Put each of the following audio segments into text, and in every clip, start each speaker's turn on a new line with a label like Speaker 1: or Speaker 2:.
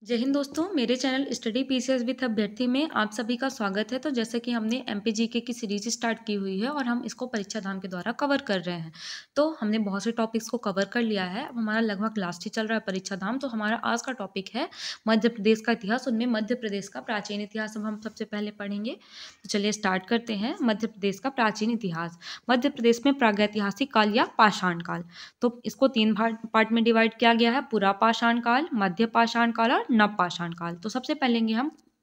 Speaker 1: जय हिंद दोस्तों, मेरे चैनल स्टडी पीसीएस विथ अभ्यर्थी में आप सभी का स्वागत है। तो जैसे कि हमने एमपीजीके की सीरीज स्टार्ट की हुई है और हम इसको परीक्षा धाम के द्वारा कवर कर रहे हैं। तो हमने बहुत से टॉपिक्स को कवर कर लिया है। अब हमारा लगभग लास्ट ही चल रहा है परीक्षा धाम। तो हमारा आज का टॉपिक है मध्य प्रदेश का इतिहास, उनमें मध्य प्रदेश का प्राचीन इतिहास अब हम सबसे पहले पढ़ेंगे। तो चलिए स्टार्ट करते हैं। मध्य प्रदेश का प्राचीन इतिहास। मध्य प्रदेश में प्रागैतिहासिक काल या पाषाण काल, तो इसको तीन पार्ट में डिवाइड किया गया है: पुरा पाषाण काल, मध्य पाषाण काल और नव पाषाण काल। तो सबसे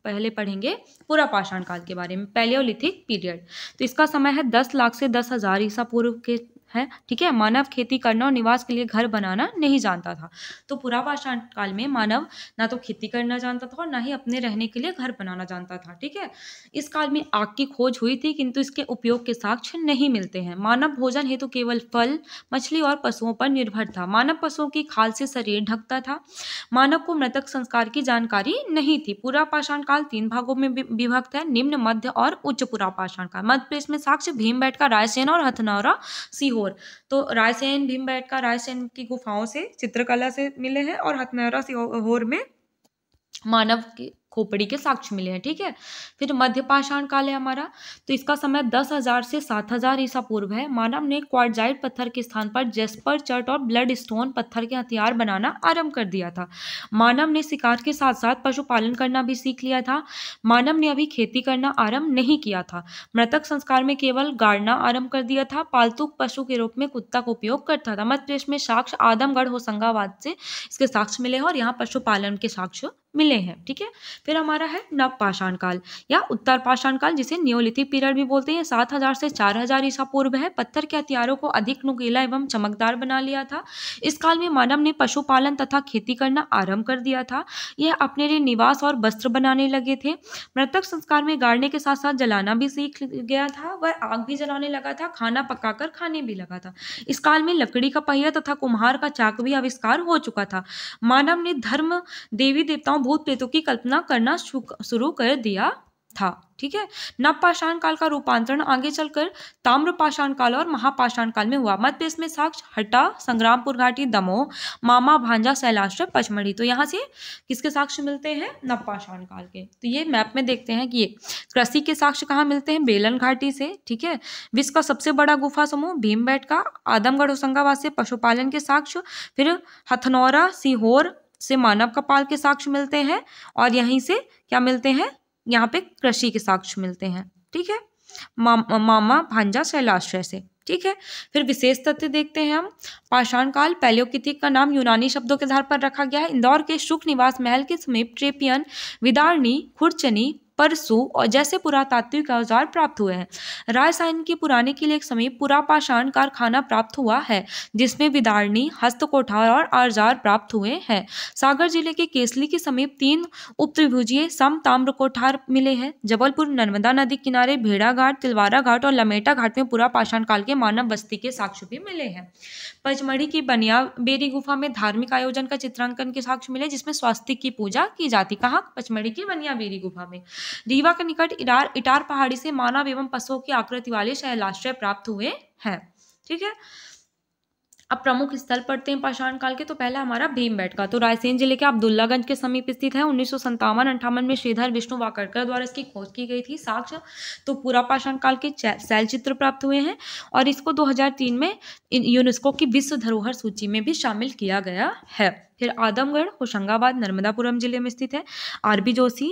Speaker 1: पहले पढ़ेंगे पुरा पाषाण काल के बारे में, पैलियोलिथिक पीरियड। तो इसका समय है 10 लाख से 10,000 ईसा पूर्व के है। ठीक है। मानव खेती करना और निवास के लिए घर बनाना नहीं जानता था। तो पुरा पाषाण काल में मानव ना तो खेती करना जानता था और ना ही अपने रहने के लिए घर बनाना जानता था। ठीक है। इस काल में आग की खोज हुई थी, किंतु इसके उपयोग के साक्ष्य नहीं मिलते हैं। मानव भोजन हेतु केवल फल, मछली और पशुओं पर निर्भर था। मानव पशुओं की खाल से शरीर ढकता था। मानव को मृतक संस्कार की जानकारी नहीं थी। पुरा पाषाण काल 3 भागों में विभक्त है: निम्न, मध्य और उच्च पुरा पाषाण काल। मध्य प्रदेश में साक्ष्य भीमबेटका, रायसेन और हथनौरा, सीहोर। तो रायसेन, भीमबेटका, रायसेन की गुफाओं से, चित्रकला से मिले हैं और हथनौरा, सीहोर में मानव की खोपड़ी के साक्ष्य मिले हैं। ठीक है। फिर मध्य पाषाण काल है हमारा। तो इसका समय 10,000 से 7,000 ईसा पूर्व है। मानव ने क्वार्टजाइट पत्थर के स्थान पर जेस्पर, चट और ब्लड स्टोन पत्थर के हथियार बनाना आरंभ कर दिया था। मानव ने शिकार के साथ साथ पशुपालन करना भी सीख लिया था। मानव ने अभी खेती करना आरंभ नहीं किया था। मृतक संस्कार में केवल गाड़ना आरंभ कर दिया था। पालतू पशु के रूप में कुत्ता का उपयोग करता था। मध्य प्रदेश में साक्ष्य आदमगढ़, होशंगाबाद से इसके साक्ष्य मिले हैं और यहाँ पशुपालन के साक्ष्य मिले हैं। ठीक है। फिर हमारा है नव पाषाण काल या उत्तर पाषाण काल, जिसे नियोलिथिक पीरियड भी बोलते हैं। 7,000 से 4,000 ईसा पूर्व है। पत्थर के हथियारों को अधिक नुकीला एवं चमकदार बना लिया था। इस काल में मानव ने पशुपालन तथा खेती करना आरंभ कर दिया था। यह अपने लिए निवास और वस्त्र बनाने लगे थे। मृतक संस्कार में गाड़ने के साथ साथ जलाना भी सीख गया था। वह आग भी जलाने लगा था, खाना पकाकर खाने भी लगा था। इस काल में लकड़ी का पहिया तथा कुम्हार का चाक भी आविष्कार हो चुका था। मानव ने धर्म, देवी देवताओं, भूत प्रेतों की कल्पना करना शुरू कर दिया था। ठीक है। नवपाषाण काल का रूपांतरण आगे चलकर ताम्र पाषाण काल और महापाषाण काल में हुआ। मध्य प्रदेश में साक्ष्य हट्टा, संग्रामपुर घाटी, दमोह, मामा, भांजा, शैलाश्रय, पचमढ़ी। तो यहाँ से किसके साक्ष्य मिलते हैं? नवपाषाण काल के। तो ये मैप में देखते हैं कि ये कृषि के साक्ष्य कहाँ मिलते हैं? बेलन घाटी से। ठीक है। विश्व का सबसे बड़ा गुफा समूह भीमबेटका, आदमगढ़, होशंगाबाद से पशुपालन के साक्ष्य। फिर हथनौरा, सीहोर से मानव कपाल के साक्ष्य मिलते हैं और यहीं से क्या मिलते हैं? यहाँ पे कृषि के साक्ष्य मिलते हैं। ठीक है। मामा, भांजा, शैलाश्रय से। ठीक है। फिर विशेष तथ्य देखते हैं हम। पाषाण काल, पैलियोलिथिक का नाम यूनानी शब्दों के आधार पर रखा गया है। इंदौर के सुख निवास महल के समीप ट्रेपियन, विदारणी, खुरचनी, परसू और जैसे पुरातात्विक औजार प्राप्त हुए हैं। रायसेन के पुराने किले के समीप पुरा पाषाण कारखाना प्राप्त हुआ है, जिसमें विदारणी, हस्तकोठार और औजार प्राप्त हुए हैं। सागर जिले के केसली के समीप 3 उपत्रिभुजीय सम ताम्र कोठार मिले हैं। जबलपुर नर्मदा नदी किनारे भेड़ा घाट, तिलवारा घाट और लमेटा घाट में पुरा पाषाण काल के मानव बस्ती के साक्ष्य भी मिले हैं। पचमढ़ी की बनियाबेरी गुफा में धार्मिक आयोजन का चित्रांकन के साक्ष्य मिले, जिसमें स्वास्तिक की पूजा की जाती। कहाँ? पचमढ़ी की बनियाबेरी गुफा में। रीवा के निकट इटार पहाड़ी से मानव एवं पशुओं की आकृति वाले शैलाश्रय प्राप्त हुए हैं। ठीक है। अब प्रमुख स्थल पढ़ते हैं पाषाण काल के। तो पहला हमारा भीमबेटका, तो रायसेन जिले के अब्दुल्लागंज के समीप स्थित है। 1957-58 में श्रीधर विष्णु वाकड़कर द्वारा इसकी खोज की गई थी। साक्ष्य तो पूरा पाषाण काल के शैल चित्र प्राप्त हुए हैं और इसको 2003 में यूनेस्को की विश्व धरोहर सूची में भी शामिल किया गया है। फिर आदमगढ़, होशंगाबाद, नर्मदापुरम जिले में स्थित है। आरबी जोशी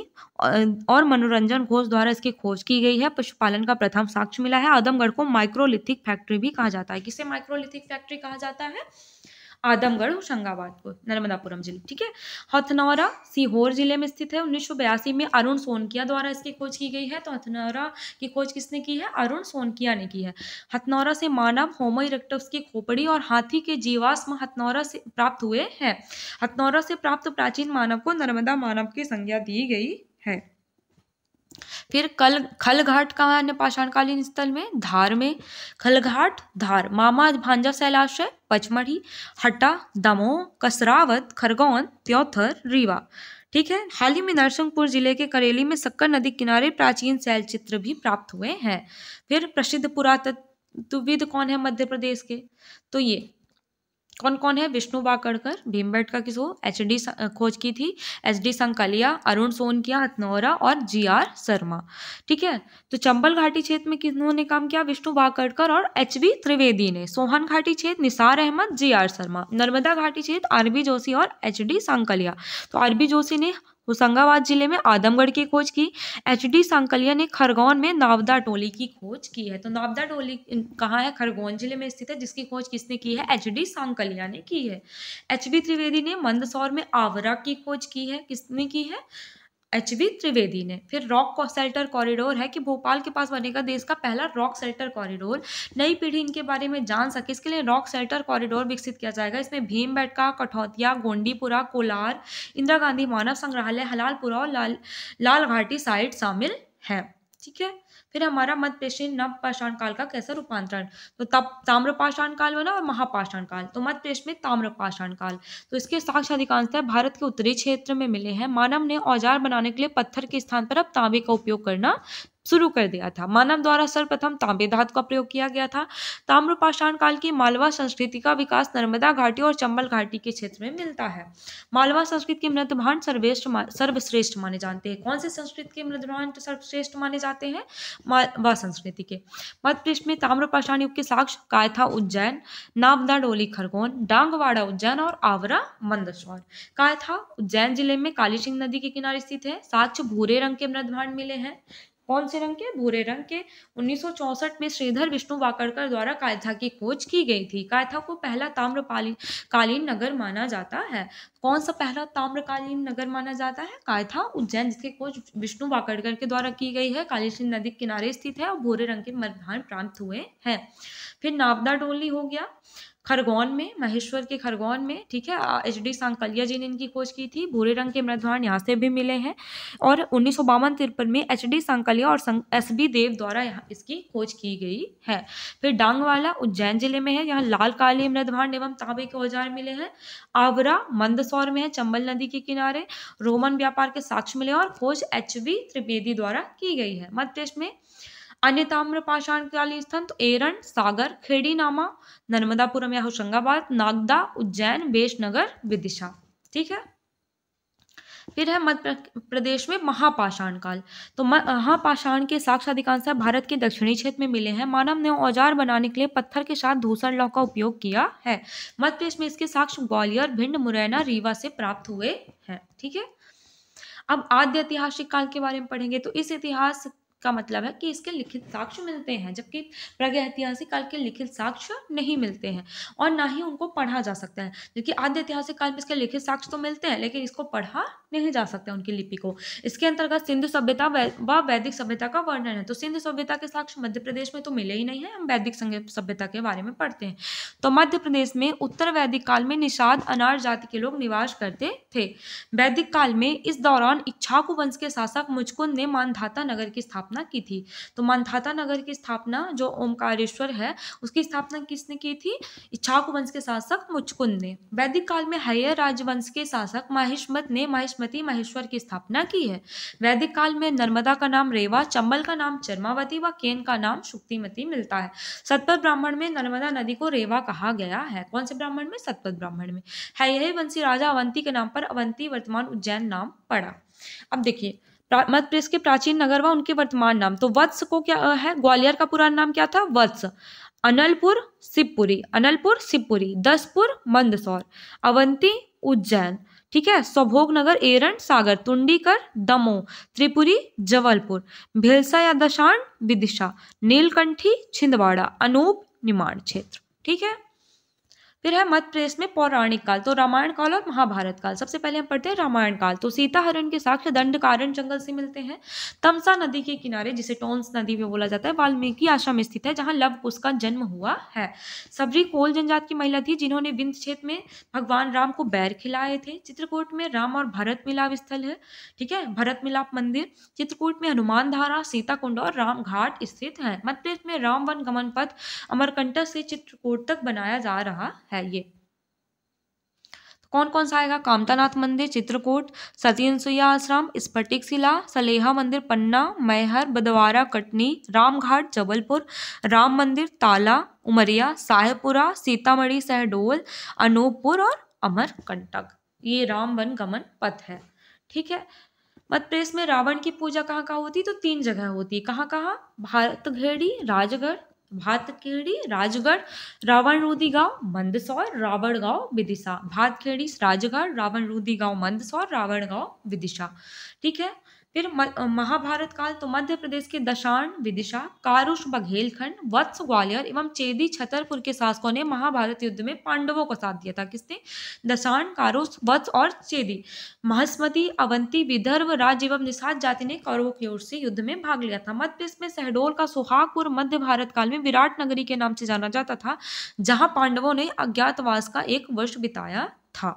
Speaker 1: और मनोरंजन घोष द्वारा इसकी खोज की गई है। पशुपालन का प्रथम साक्ष्य मिला है। आदमगढ़ को माइक्रोलिथिक फैक्ट्री भी कहा जाता है। किसे माइक्रोलिथिक फैक्ट्री कहा जाता है? आदमगढ़, होशंगाबाद को, नर्मदापुरम जिले। ठीक है। हथनौरा सीहोर जिले में स्थित है। 1982 में अरुण सोनकिया द्वारा इसकी खोज की गई है। तो हथनौरा की खोज किसने की है? अरुण सोनकिया ने की है। हथनौरा से मानव, होमो इरेक्टस की खोपड़ी और हाथी के जीवाश्म हथनौरा से प्राप्त हुए हैं। हथनौरा से प्राप्त प्राचीन मानव को नर्मदा मानव की संज्ञा दी गई है। फिर खलघाट कहाँ है? पाषाणकालीन स्थल में धार में। खलघाट, धार, मामा, भांजा, शैलाश्रय, पचमढ़ी, हट्टा, दमोह, कसरावत, खरगोन, त्योथर, रीवा। ठीक है। हाल ही में नरसिंहपुर जिले के करेली में सक्कर नदी किनारे प्राचीन शैल चित्र भी प्राप्त हुए हैं। फिर प्रसिद्ध पुरातत्वविद कौन है मध्य प्रदेश के? तो ये कौन कौन है? विष्णु वाकड़कर, भीमबेटका की एचडी खोज की थी, एचडी संकलिया, अरुण सोनकिया, हथनोरा और जीआर शर्मा। ठीक है, तो चंबल घाटी क्षेत्र में किन्होंने काम किया? विष्णु वाकड़कर और एचवी त्रिवेदी ने। सोहन घाटी क्षेत्र निसार अहमद, जीआर शर्मा। नर्मदा घाटी क्षेत्र आरबी जोशी और एचडी संकलिया। तो आरबी जोशी ने होशंगाबाद जिले में आदमगढ़ की खोज की। एचडी सांकलिया ने खरगोन में नावदा टोली की खोज की है। तो नावदा टोली कहाँ है? खरगोन जिले में स्थित है, जिसकी खोज किसने की है? एचडी सांकलिया ने की है। एचबी त्रिवेदी ने मंदसौर में आवरा की खोज की है। किसने की है? एचबी त्रिवेदी ने। फिर रॉक शेल्टर कॉरिडोर है कि भोपाल के पास बनेगा देश का पहला रॉक शेल्टर कॉरिडोर। नई पीढ़ी इनके बारे में जान सके इसके लिए रॉक शेल्टर कॉरिडोर विकसित किया जाएगा। इसमें भीमबेटका, कठौतिया, गोंडीपुरा, कोलार, इंदिरा गांधी मानव संग्रहालय, हलालपुरा और लाल घाटी साइट शामिल है। ठीक है, फिर हमारा मध्य प्रदेश नव पाषाण काल का कैसा रूपांतरण? तो तब ताम्रपाषाण काल बना और महापाषाण काल। तो मध्य प्रदेश में ताम्रपाषाण काल, तो इसके साक्ष्य अधिकांशतः भारत के उत्तरी क्षेत्र में मिले हैं। मानव ने औजार बनाने के लिए पत्थर के स्थान पर अब तांबे का उपयोग करना शुरू कर दिया था। मानव द्वारा सर्वप्रथम तांबे धातु का प्रयोग किया गया था। ताम्रपाषाण काल की मालवा संस्कृति का विकास नर्मदा घाटी और चंबल घाटी के क्षेत्र में मिलता है। मालवा संस्कृति के मृत भांड सर्वश्रेष्ठ माने जाते हैं। कौन से संस्कृति के मृत भांड सर्वश्रेष्ठ माने जाते हैं? मालवा संस्कृति के। मध्य प्रदेश में ताम्रपाषाण युग के साक्ष्य कायथा उज्जैन, नावदा डोली खरगोन, डांगवाड़ा उज्जैन और आवरा मंदसौर। कायथा उज्जैन जिले में काली सिंध नदी के किनारे स्थित है। साक्ष्य भूरे रंग के मृत भांड मिले हैं। कौन से रंग के? भूरे रंग के। 1964 में श्रीधर विष्णु वाकड़कर द्वारा कायथा की खोज की गई थी। कायथा को पहला ताम्रकालीन नगर माना जाता है। कौन सा पहला ताम्रकालीन नगर माना जाता है? कायथा उज्जैन, जिसकी खोज विष्णु वाकड़कर के द्वारा की गई है। काली सिंध नदी के किनारे स्थित है और भूरे रंग के मृतभांड प्राप्त हुए हैं। फिर नावदा टोली हो गया खरगोन में, महेश्वर के खरगोन में। ठीक है, एचडी सांकलिया जी ने इनकी खोज की थी। भूरे रंग के मृतभांड यहाँ से भी मिले हैं। और 1952-53 में एचडी सांकलिया और एसबी देव द्वारा यहाँ इसकी खोज की गई है। फिर डांगवाला उज्जैन जिले में है, यहाँ लाल काली मृतभांड एवं तांबे के औजार मिले हैं। आवरा मंदसौर में है, चंबल नदी के किनारे। रोमन व्यापार के साक्ष्य मिले और खोज एचबी त्रिवेदी द्वारा की गई है। मध्य प्रदेश में अन्य ताम्रपाषाण कालीन स्थल तो एरन, सागर, खेड़ीनामा, नर्मदापुरम या होशंगाबाद, नागदा, उज्जैन, बेशनगर, विदिशा। ठीक है, फिर है मध्य प्रदेश में महापाषाण काल। तो महापाषाण के साक्ष्य अधिकांशतः भारत के दक्षिणी क्षेत्र में मिले हैं। मानव ने औजार बनाने के लिए पत्थर के साथ धूसर लौह का उपयोग किया है। मध्य प्रदेश में इसके साक्ष्य ग्वालियर, भिंड, मुरैना, रीवा से प्राप्त हुए हैं। ठीक है, अब आद्य ऐतिहासिक काल के बारे में पढ़ेंगे। तो इस इतिहास का मतलब है कि इसके लिखित साक्ष्य मिलते हैं, जबकि प्रागैतिहासिक काल के लिखित साक्ष्य नहीं मिलते हैं और ना ही उनको पढ़ा जा सकता है। जबकि आद्य ऐतिहासिक काल में इसके लिखित साक्ष्य तो मिलते हैं, लेकिन इसको पढ़ा नहीं जा सकता उनकी लिपि को। इसके अंतर्गत सिंधु सभ्यता व वैदिक सभ्यता का वर्णन है। तो सिंधु सभ्यता के साक्ष्य मध्य प्रदेश में तो मिले ही नहीं है। हम वैदिक सभ्यता के बारे में पढ़ते हैं। तो मध्य प्रदेश में उत्तर वैदिक काल में निषाद अनार जाति के लोग निवास करते थे। वैदिक काल में इस दौरान इक्ष्वाकु वंश के शासक मुचकुंद ने मांधाता नगर की स्थापना की थी। तो मांधाता नगर की स्थापना, जो ओमकारेश्वर है, उसकी स्थापना किसने की थी? इक्ष्वाकु वंश के शासक मुचकुंद ने। वैदिक काल में हैय राजवंश के शासक माहिष्मत ने महिष्मती महेश्वर की स्थापना की है। वैदिक काल में नर्मदा का नाम रेवा, चंबल का नाम चर्मावती व केन का नाम शुक्तिमती मिलता है। सतपथ ब्राह्मण में नर्मदा नदी को रेवा कहा गया है। कौन से ब्राह्मण में? सतपथ ब्राह्मण में। हैय वंशी राजा अवंती के नाम पर अवंती वर्तमान उज्जैन नाम पड़ा। अब देखिए मध्य प्रदेश के प्राचीन नगर व उनके वर्तमान नाम। तो वत्स को क्या है? ग्वालियर का पुराना नाम क्या था? वत्स। अनलपुर शिवपुरी, अनलपुर शिवपुरी, दसपुर मंदसौर, अवंती उज्जैन। ठीक है, स्वभोग नगर एरन, सागर, तुंडीकर दमोह, त्रिपुरी जबलपुर, भिलसा या दशान विदिशा, नीलकंठी छिंदवाड़ा, अनूप निमाड़ क्षेत्र। ठीक है, फिर है मध्य प्रदेश में पौराणिक काल। तो रामायण काल और महाभारत काल। सबसे पहले हम पढ़ते हैं रामायण काल। तो सीता हरण के साक्ष्य दंडकारण्य जंगल से मिलते हैं। तमसा नदी के किनारे, जिसे टोंस नदी भी बोला जाता है, वाल्मीकि आश्रम स्थित है, जहाँ लव कुश का जन्म हुआ है। सबरी कोल जनजाति की महिला थी, जिन्होंने विंध्य क्षेत्र में भगवान राम को बैर खिलाए थे। चित्रकूट में राम और भरत मिलाप स्थल है। ठीक है, भरत मिलाप मंदिर। चित्रकूट में हनुमान धारा, सीता कुंड और राम घाट स्थित है। मध्य प्रदेश में राम वन गमन पथ अमरकंटक से चित्रकूट तक बनाया जा रहा है। ये कौन कौन सा आएगा? कामतानाथ मंदिर चित्रकूट, सती अनसुईया आश्रम, स्फटिक शिला, सलेहा मंदिर पन्ना, मैहर बदवारा कटनी, रामघाट जबलपुर, राम मंदिर ताला उमरिया, साहेबपुरा, सीतामढ़ी शहडोल, अनूपपुर और अमरकंटक। ये राम वन गमन पथ है। ठीक है। मध्य प्रदेश में रावण की पूजा कहाँ कहाँ होती है? तो 3 जगह होती है। कहाँ कहाँ? भातखेड़ी राजगढ़, भातखेड़ी राजगढ़, रावण रूदी गांव मंदसौर, रावण गांव विदिशा। भातखेड़ी राजगढ़, रावण रूदी गांव मंदसौर, रावण गांव विदिशा। ठीक है। फिर महाभारत काल, तो मध्य प्रदेश के दशाण विदिशा, कारुष बघेलखंड, वत्स ग्वालियर एवं चेदी छतरपुर के शासकों ने महाभारत युद्ध में पांडवों को साथ दिया था। किसने? दशाण, कारुष, वत्स और चेदी। महस्मती, अवंती, विदर्भ राज्य एवं निषाद जाति ने कौरवों की ओर से युद्ध में भाग लिया था। मध्य प्रदेश में शहडोल का सुहागपुर मध्य भारत काल में विराट नगरी के नाम से जाना जाता था, जहां पांडवों ने अज्ञातवास का 1 वर्ष बिताया था।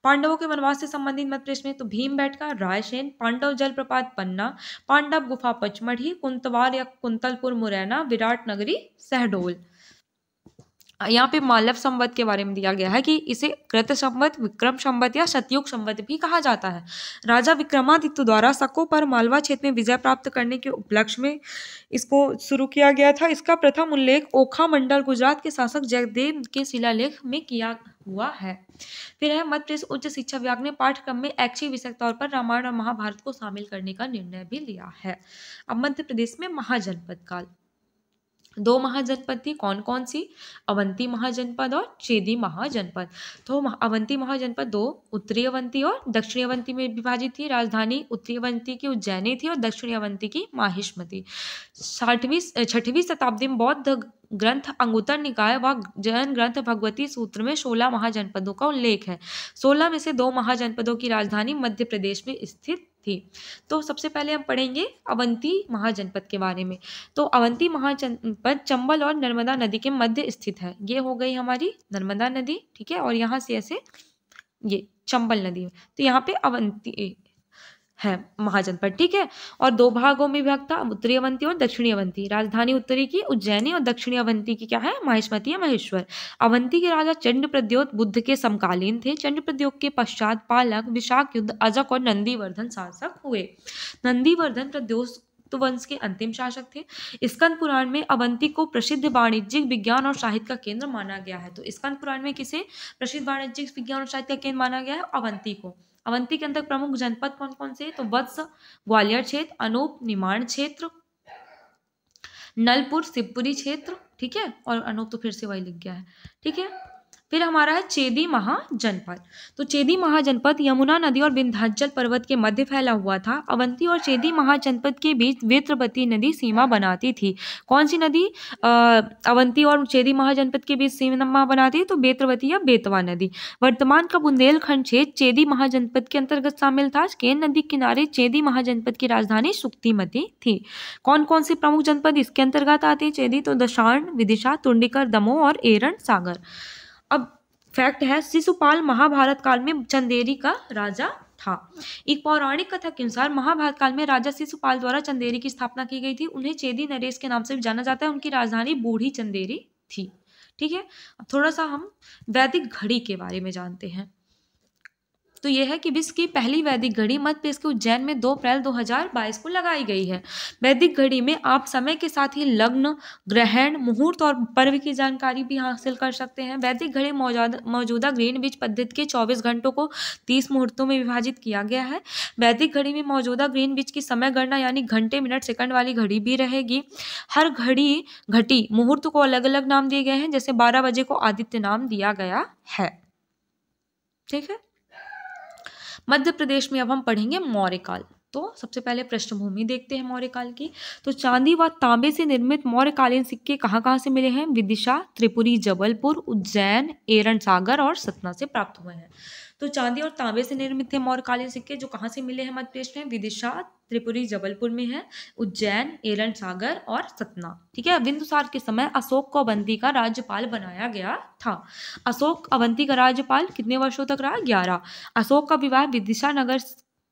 Speaker 1: पांडवों के वनवास से संबंधित मध्य प्रदेश में तो भीमबेटका रायसेन, पांडव जलप्रपात पन्ना, पांडव गुफा पचमढ़ी, कुंतवार या कुंतलपुर मुरैना, विराट नगरी शहडोल। यहाँ पे मालव संवत के बारे में दिया गया है कि इसे कृत संवत, विक्रम संवत या सतयुग संवत भी कहा जाता है। राजा विक्रमादित्य द्वारा शकों पर मालवा क्षेत्र में विजय प्राप्त करने के उपलक्ष्य में इसको शुरू किया गया था। इसका प्रथम उल्लेख ओखा मंडल गुजरात के शासक जयदेव के शिलालेख में किया हुआ है। फिर है मध्य प्रदेश उच्च शिक्षा विभाग ने पाठ्यक्रम में ऐच्छिक विषय के तौर पर रामायण और महाभारत को शामिल करने का निर्णय भी लिया है। अब मध्य प्रदेश में महाजनपद काल, 2 महाजनपद थी। कौन कौन सी? अवंती महाजनपद और चेदी महाजनपद। तो अवंती महाजनपद 2 उत्तरी अवंती और दक्षिणी अवंती में विभाजित थी। राजधानी उत्तरी अवंती की उज्जैनी थी और दक्षिणी अवंती की माहिष्मती। 6वीं शताब्दी में बौद्ध ग्रंथ अंगुत्तर निकाय व जैन ग्रंथ भगवती सूत्र में 16 महाजनपदों का उल्लेख है। 16 में से 2 महाजनपदों की राजधानी मध्य प्रदेश में स्थित थी। तो सबसे पहले हम पढ़ेंगे अवंती महाजनपद के बारे में। तो अवंती महाजनपद चंबल और नर्मदा नदी के मध्य स्थित है। ये हो गई हमारी नर्मदा नदी, ठीक है, और यहाँ से ऐसे ये चंबल नदी है। तो यहाँ पे अवंती है महाजनपद, ठीक है। और 2 भागों में विभक्त था, उत्तरी अवंती और दक्षिणी अवंती। राजधानी उत्तरी की उज्जैनी और दक्षिणी अवंती की क्या है? माहिष्मती या महेश्वर। अवंती के राजा चंड प्रद्योत बुद्ध के समकालीन थे। चंड प्रद्योत के पश्चात पालक विशाख युद्ध अजक और नंदीवर्धन शासक हुए। नंदीवर्धन प्रद्योत वंश के अंतिम शासक थे। स्कंद पुराण में अवंती को प्रसिद्ध वाणिज्यिक विज्ञान और साहित्य का केंद्र माना गया है। तो स्कंद पुराण में किसे प्रसिद्ध वाणिज्यिक विज्ञान और साहित्य का केंद्र माना गया है? अवंती को। अवंती के अंदर प्रमुख जनपद कौन कौन से? तो वत्स ग्वालियर क्षेत्र, अनूप निमाड़ क्षेत्र, नलपुर शिवपुरी क्षेत्र, ठीक है, और अनूप तो फिर से वही लिख गया है, ठीक है। फिर हमारा है चेदी महाजनपद। तो चेदी महाजनपद यमुना नदी और विंध्याचल पर्वत के मध्य फैला हुआ था। अवंती और चेदी महाजनपद के बीच वेत्रवती नदी सीमा बनाती थी। कौन सी नदी अवंती और चेदी महाजनपद के बीच सीमा बनाती है? तो वेत्रवती या बेतवा नदी। वर्तमान का बुंदेलखंड क्षेत्र चेदी महाजनपद के अंतर्गत शामिल था। केन नदी किनारे चेदी महाजनपद की राजधानी सुक्तिमती थी। कौन कौन से प्रमुख जनपद इसके अंतर्गत आते हैं? चेदी तो दशाण, विदिशा, तुंडीकर, दमोह और एरन सागर। अब फैक्ट है, शिशुपाल महाभारत काल में चंदेरी का राजा था। एक पौराणिक कथा के अनुसार महाभारत काल में राजा शिशुपाल द्वारा चंदेरी की स्थापना की गई थी। उन्हें चेदी नरेश के नाम से भी जाना जाता है। उनकी राजधानी बूढ़ी चंदेरी थी, ठीक है। अब थोड़ा सा हम वैदिक घड़ी के बारे में जानते हैं। तो यह है कि विश्व की पहली वैदिक घड़ी मध्य प्रदेश के उज्जैन में 2 अप्रैल 2022 को लगाई गई है। वैदिक घड़ी में आप समय के साथ ही लग्न, ग्रहण, मुहूर्त और पर्व की जानकारी भी हासिल कर सकते हैं। वैदिक घड़ी मौजूदा ग्रीनविच पद्धति के 24 घंटों को 30 मुहूर्तों में विभाजित किया गया है। वैदिक घड़ी में मौजूदा ग्रीनविच की समय गणना यानी घंटे, मिनट, सेकंड वाली घड़ी भी रहेगी। हर घटी मुहूर्त को अलग अलग नाम दिए गए हैं। जैसे 12 बजे को आदित्य नाम दिया गया है, ठीक है। मध्य प्रदेश में अब हम पढ़ेंगे मौर्य काल। तो सबसे पहले पृष्ठभूमि देखते हैं मौर्य काल की। तो चांदी व तांबे से निर्मित मौर्यकालीन सिक्के कहाँ कहाँ से मिले हैं? विदिशा, त्रिपुरी, जबलपुर, उज्जैन, एरन सागर और सतना से प्राप्त हुए हैं। तो चांदी और तांबे से निर्मित थे मौर्यकालीन सिक्के, जो कहाँ से मिले हैं मध्य प्रदेश में? विदिशा, त्रिपुरी, जबलपुर में है, उज्जैन, एरन सागर और सतना, ठीक है। बिंदुसार के समय अशोक को अवंती का राज्यपाल बनाया गया था। अशोक अवंती का राज्यपाल कितने वर्षों तक रहा? 11। अशोक का विवाह विदिशा नगर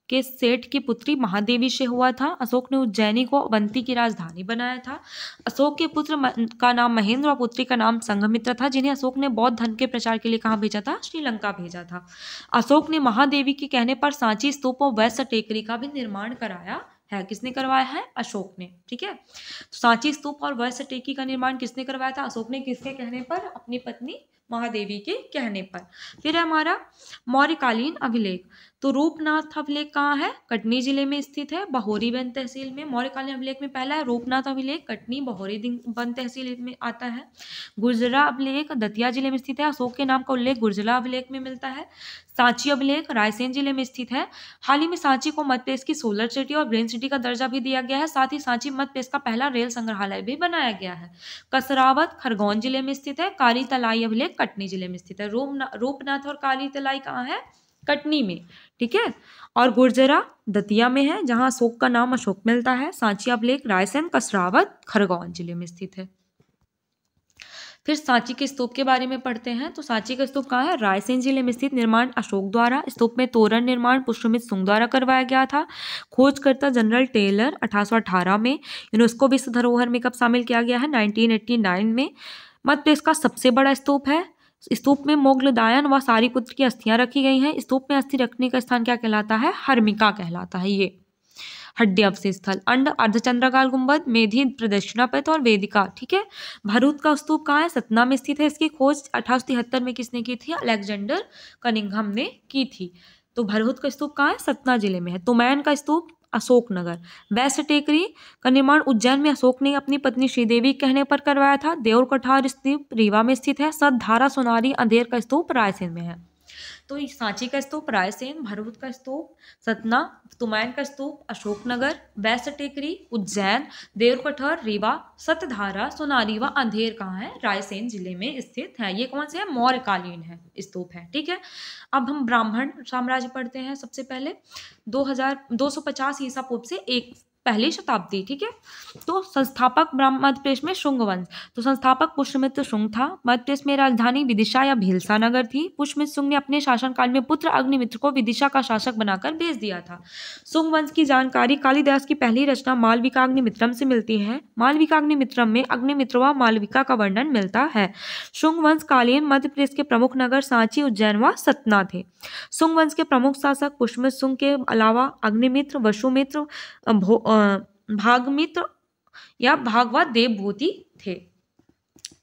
Speaker 1: के सेठ की पुत्री महादेवी से हुआ था। अशोक ने उज्जैनी को अवंती की राजधानी बनाया था। अशोक के पुत्र का नाम महेंद्र और पुत्री का नाम संघमित्रा था, जिन्हें अशोक ने बौद्ध धर्म के प्रचार के लिए कहाँ भेजा था? श्रीलंका भेजा था। अशोक ने महादेवी के कहने पर सांची स्तूप और वैश्य टेकरी का भी निर्माण कराया है। किसने करवाया है? अशोक ने। ठीक है, तो सांची स्तूप और वैश्य टेकरी का निर्माण किसने करवाया था? अशोक ने। किसके कहने पर? अपनी पत्नी महादेवी के कहने पर। फिर है हमारा मौर्यकालीन अभिलेख। तो रूपनाथ अभिलेख कहाँ है? कटनी जिले में स्थित है, बहोरी वन तहसील में। मौर्यकालीन अभिलेख में पहला है रूपनाथ अभिलेख, कटनी बहोरी वन तहसील में आता है। गुर्जरा अभिलेख दतिया जिले में स्थित है, अशोक के नाम का उल्लेख गुर्जरा अभिलेख में मिलता है। सांची अभिलेख रायसेन जिले में स्थित है। हाल ही में सांची को मध्य प्रदेश की सोलर सिटी और ब्रेन सिटी का दर्जा भी दिया गया है। साथ ही सांची मध्य प्रदेश का पहला रेल संग्रहालय भी बनाया गया है। कसरावत खरगोन जिले में स्थित है। काली तलाई अभिलेख कटनी जिले में स्थित है। रूपनाथ और काली तलाई कहाँ है? कटनी में। ठीक है, और गुर्जरा दतिया में है, जहां अशोक का नाम अशोक मिलता है। सांची अभिलेख रायसेन कसरावत खरगोन जिले में स्थित है। फिर सांची के स्तूप के बारे में पढ़ते हैं। तो सांची का स्तूप कहाँ है? रायसेन जिले में स्थित। निर्माण अशोक द्वारा। स्तूप में तोरण निर्माण पुष्यमित्र शुंग द्वारा करवाया गया था। खोजकर्ता जनरल टेलर 1818 में। यूनेस्को विश्व धरोहर में कब शामिल किया गया है? 1989 में। मध्य प्रदेश का सबसे बड़ा स्तूप है। स्तूप में मोगलदायन व सारीपुत्र की अस्थियां रखी गई हैं। स्तूप में अस्थि रखने का स्थान क्या कहलाता है? हर्मिका कहलाता है। ये हड्डी अवशेष स्थल। अंड अर्धचंद्राकार गुंबद, मेधी प्रदक्षिणा पथ और वेदिका। ठीक है, भरूच का स्तूप कहाँ है? सतना में स्थित है। इसकी खोज 1873 में किसने की थी? अलेक्जेंडर कनिंघम ने की थी। तो भरूच का स्तूप कहाँ है? सतना जिले में है। तुमैन का स्तूप अशोकनगर। वैश्य टेकरी का निर्माण उज्जैन में अशोक ने अपनी पत्नी श्रीदेवी के कहने पर करवाया था। देवर कठार स्तूप रीवा में स्थित है। सतधारा सोनारी अंधेर का स्तूप रायसेन में है। तो सांची का स्तूप रायसेन, भरूच का स्तूप सतना, तुमैन का स्तूप अशोकनगर, वैश्य टेकरी उज्जैन, देवकठर रीवा, सतधारा सोनारी व अंधेर कहाँ है? रायसेन जिले में स्थित है। ये कौन से है? मौर्यकालीन है स्तूप है। ठीक है, अब हम ब्राह्मण साम्राज्य पढ़ते हैं। सबसे पहले 2250 ईसा पूर्व से एक पहली शताब्दी। ठीक है, तो संस्थापक मध्य प्रदेश में शुंग वंश। तो संस्थापक पुष्यमित्र शुंग था। मध्य प्रदेश में राजधानी विदिशा या भीलसा नगर थी। पुष्यमित्र शुंग ने अपने शासनकाल में पुत्र अग्निमित्र को विदिशा का शासक बनाकर भेज दिया था। शुंग वंश की जानकारी कालिदास की पहली रचना मालविकाग्निमित्रम से मिलती है। मालविकाग्निमित्रम में अग्निमित्र व मालविका का वर्णन मिलता है। शुंग वंश कालीन मध्य प्रदेश के प्रमुख नगर सांची, उज्जैन व सतना थे। शुंग वंश के प्रमुख शासक पुष्यमित्र शुंग के अलावा अग्निमित्र, वसुमित्र, भागमित्र या भागवत देवभूति थे।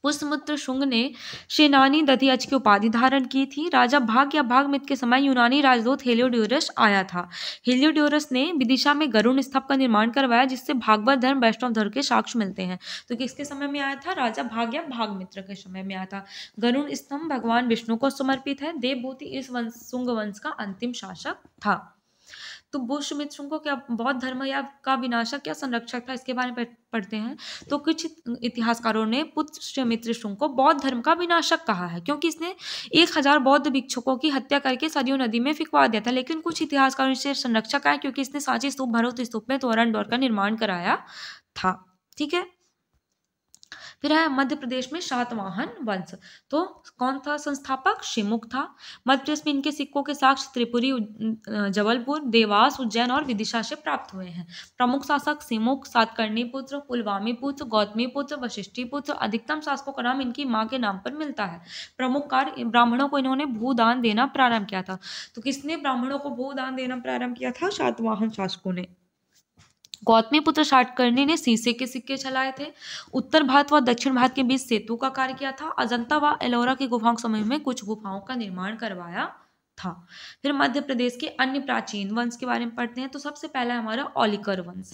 Speaker 1: पुष्यमित्र शुंग ने सेनानी दधिअच की उपाधि धारण की थी। राजा भाग या भागमित्र के समय यूनानी राजदूत हेलियोडोरस आया था। हेलियोडोरस ने विदिशा में गरुड़ स्तंभ का निर्माण करवाया, जिससे भागवत धर्म वैष्णव धर्म के साक्ष्य मिलते हैं। तो किसके समय में आया था? राजा भाग या भागमित्र के समय में आया था। गरुड़ स्तंभ भगवान विष्णु को समर्पित है। देवभूति इस शुंग वंश का अंतिम शासक था। तो पुष्यमित्र शुंग को क्या बौद्ध धर्म या का विनाशक या संरक्षक था, इसके बारे में पढ़ते हैं। तो कुछ इतिहासकारों ने पुष्यमित्र शुंग को बौद्ध धर्म का विनाशक कहा है, क्योंकि इसने 1000 बौद्ध भिक्षुकों की हत्या करके सरयू नदी में फिकवा दिया था। लेकिन कुछ इतिहासकारों ने इसे संरक्षक कहा, क्योंकि इसने सांची स्तूप, भरूच स्तूप में तोरण दौर का निर्माण कराया था। ठीक है, फिर है मध्य प्रदेश में शातवाहन वंश। तो कौन था संस्थापक? शिमुख था। मध्य प्रदेश में इनके सिक्कों के साक्ष्य त्रिपुरी, जबलपुर, देवास, उज्जैन और विदिशा से प्राप्त हुए हैं। प्रमुख शासक शिमुख, सातकर्णी पुत्र, पुलवामी पुत्र, गौतमी पुत्र, वशिष्ठी पुत्र। अधिकतम शासकों का नाम इनकी मां के नाम पर मिलता है। प्रमुख कार्य, ब्राह्मणों को इन्होंने भूदान देना प्रारंभ किया था। तो किसने ब्राह्मणों को भूदान देना प्रारंभ किया था? शातवाहन शासकों ने। गौतमी पुत्र सातकर्णी ने शीशे के सिक्के चलाए थे। उत्तर भारत व दक्षिण भारत के बीच सेतु का कार्य किया था। अजंता व एलोरा की गुफाओं के समय में कुछ गुफाओं का निर्माण करवाया था। फिर मध्य प्रदेश के अन्य प्राचीन वंश के बारे में पढ़ते हैं। तो सबसे पहला हमारा औलिकर वंश।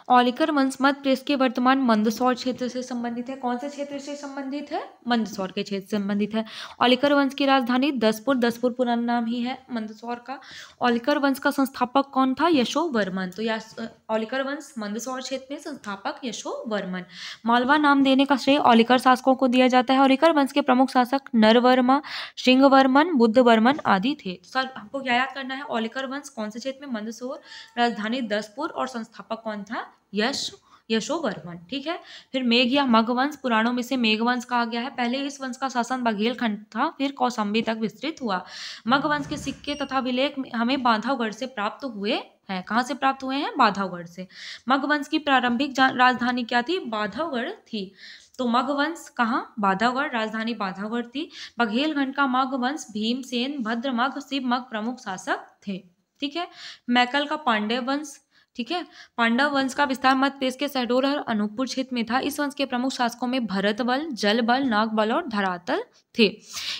Speaker 1: औलिकर वंश मध्य प्रदेश के वर्तमान मंदसौर क्षेत्र से संबंधित है। कौन से क्षेत्र से संबंधित है? मंदसौर के क्षेत्र से संबंधित है। औलिकर वंश की राजधानी दसपुर, दसपुर पुराना नाम ही है मंदसौर का। औलिकर वंश का संस्थापक कौन था? यशोवर्मन। तो औलिकर वंश मंदसौर क्षेत्र में संस्थापक यशोवर्मन। मालवा नाम देने का श्रेय औलिकर शासकों को दिया जाता है। औलिकर वंश के प्रमुख शासक नरवर्मा, सिंहवर्मन, बुद्धवर्मन आदि थे। सर हमको क्या याद करना है? औलिकर वंश कौन से क्षेत्र में? मंदसौर, राजधानी दसपुर और संस्थापक कौन था? यशोवर्मन। ठीक है। फिर मेघ या मगध वंश पुराणों में से मेघ वंश कहा गया है। पहले इस वंश का शासन बघेलखंड था, फिर कौशाम्बी तक विस्तृत हुआ। मगध वंश के सिक्के तथा अभिलेख हमें बांधवगढ़ से प्राप्त हुए हैं। कहाँ से प्राप्त हुए हैं? बांधवगढ़ से। मगध वंश की प्रारंभिक राजधानी क्या थी? बांधवगढ़ थी। तो मगध वंश कहाँ? बांधवगढ़, राजधानी बांधवगढ़ थी। बघेलखंड का मगध वंश भीमसेन, भद्रमघ, शिवमघ प्रमुख शासक थे। ठीक है। मैकल का पांड्य वंश। ठीक है। पांडव वंश का विस्तार मध्य प्रदेश के शहडोल और अनूपपुर क्षेत्र में था। इस वंश के प्रमुख शासकों में भरत बल, जल बल, नाग बल और धरातल थे।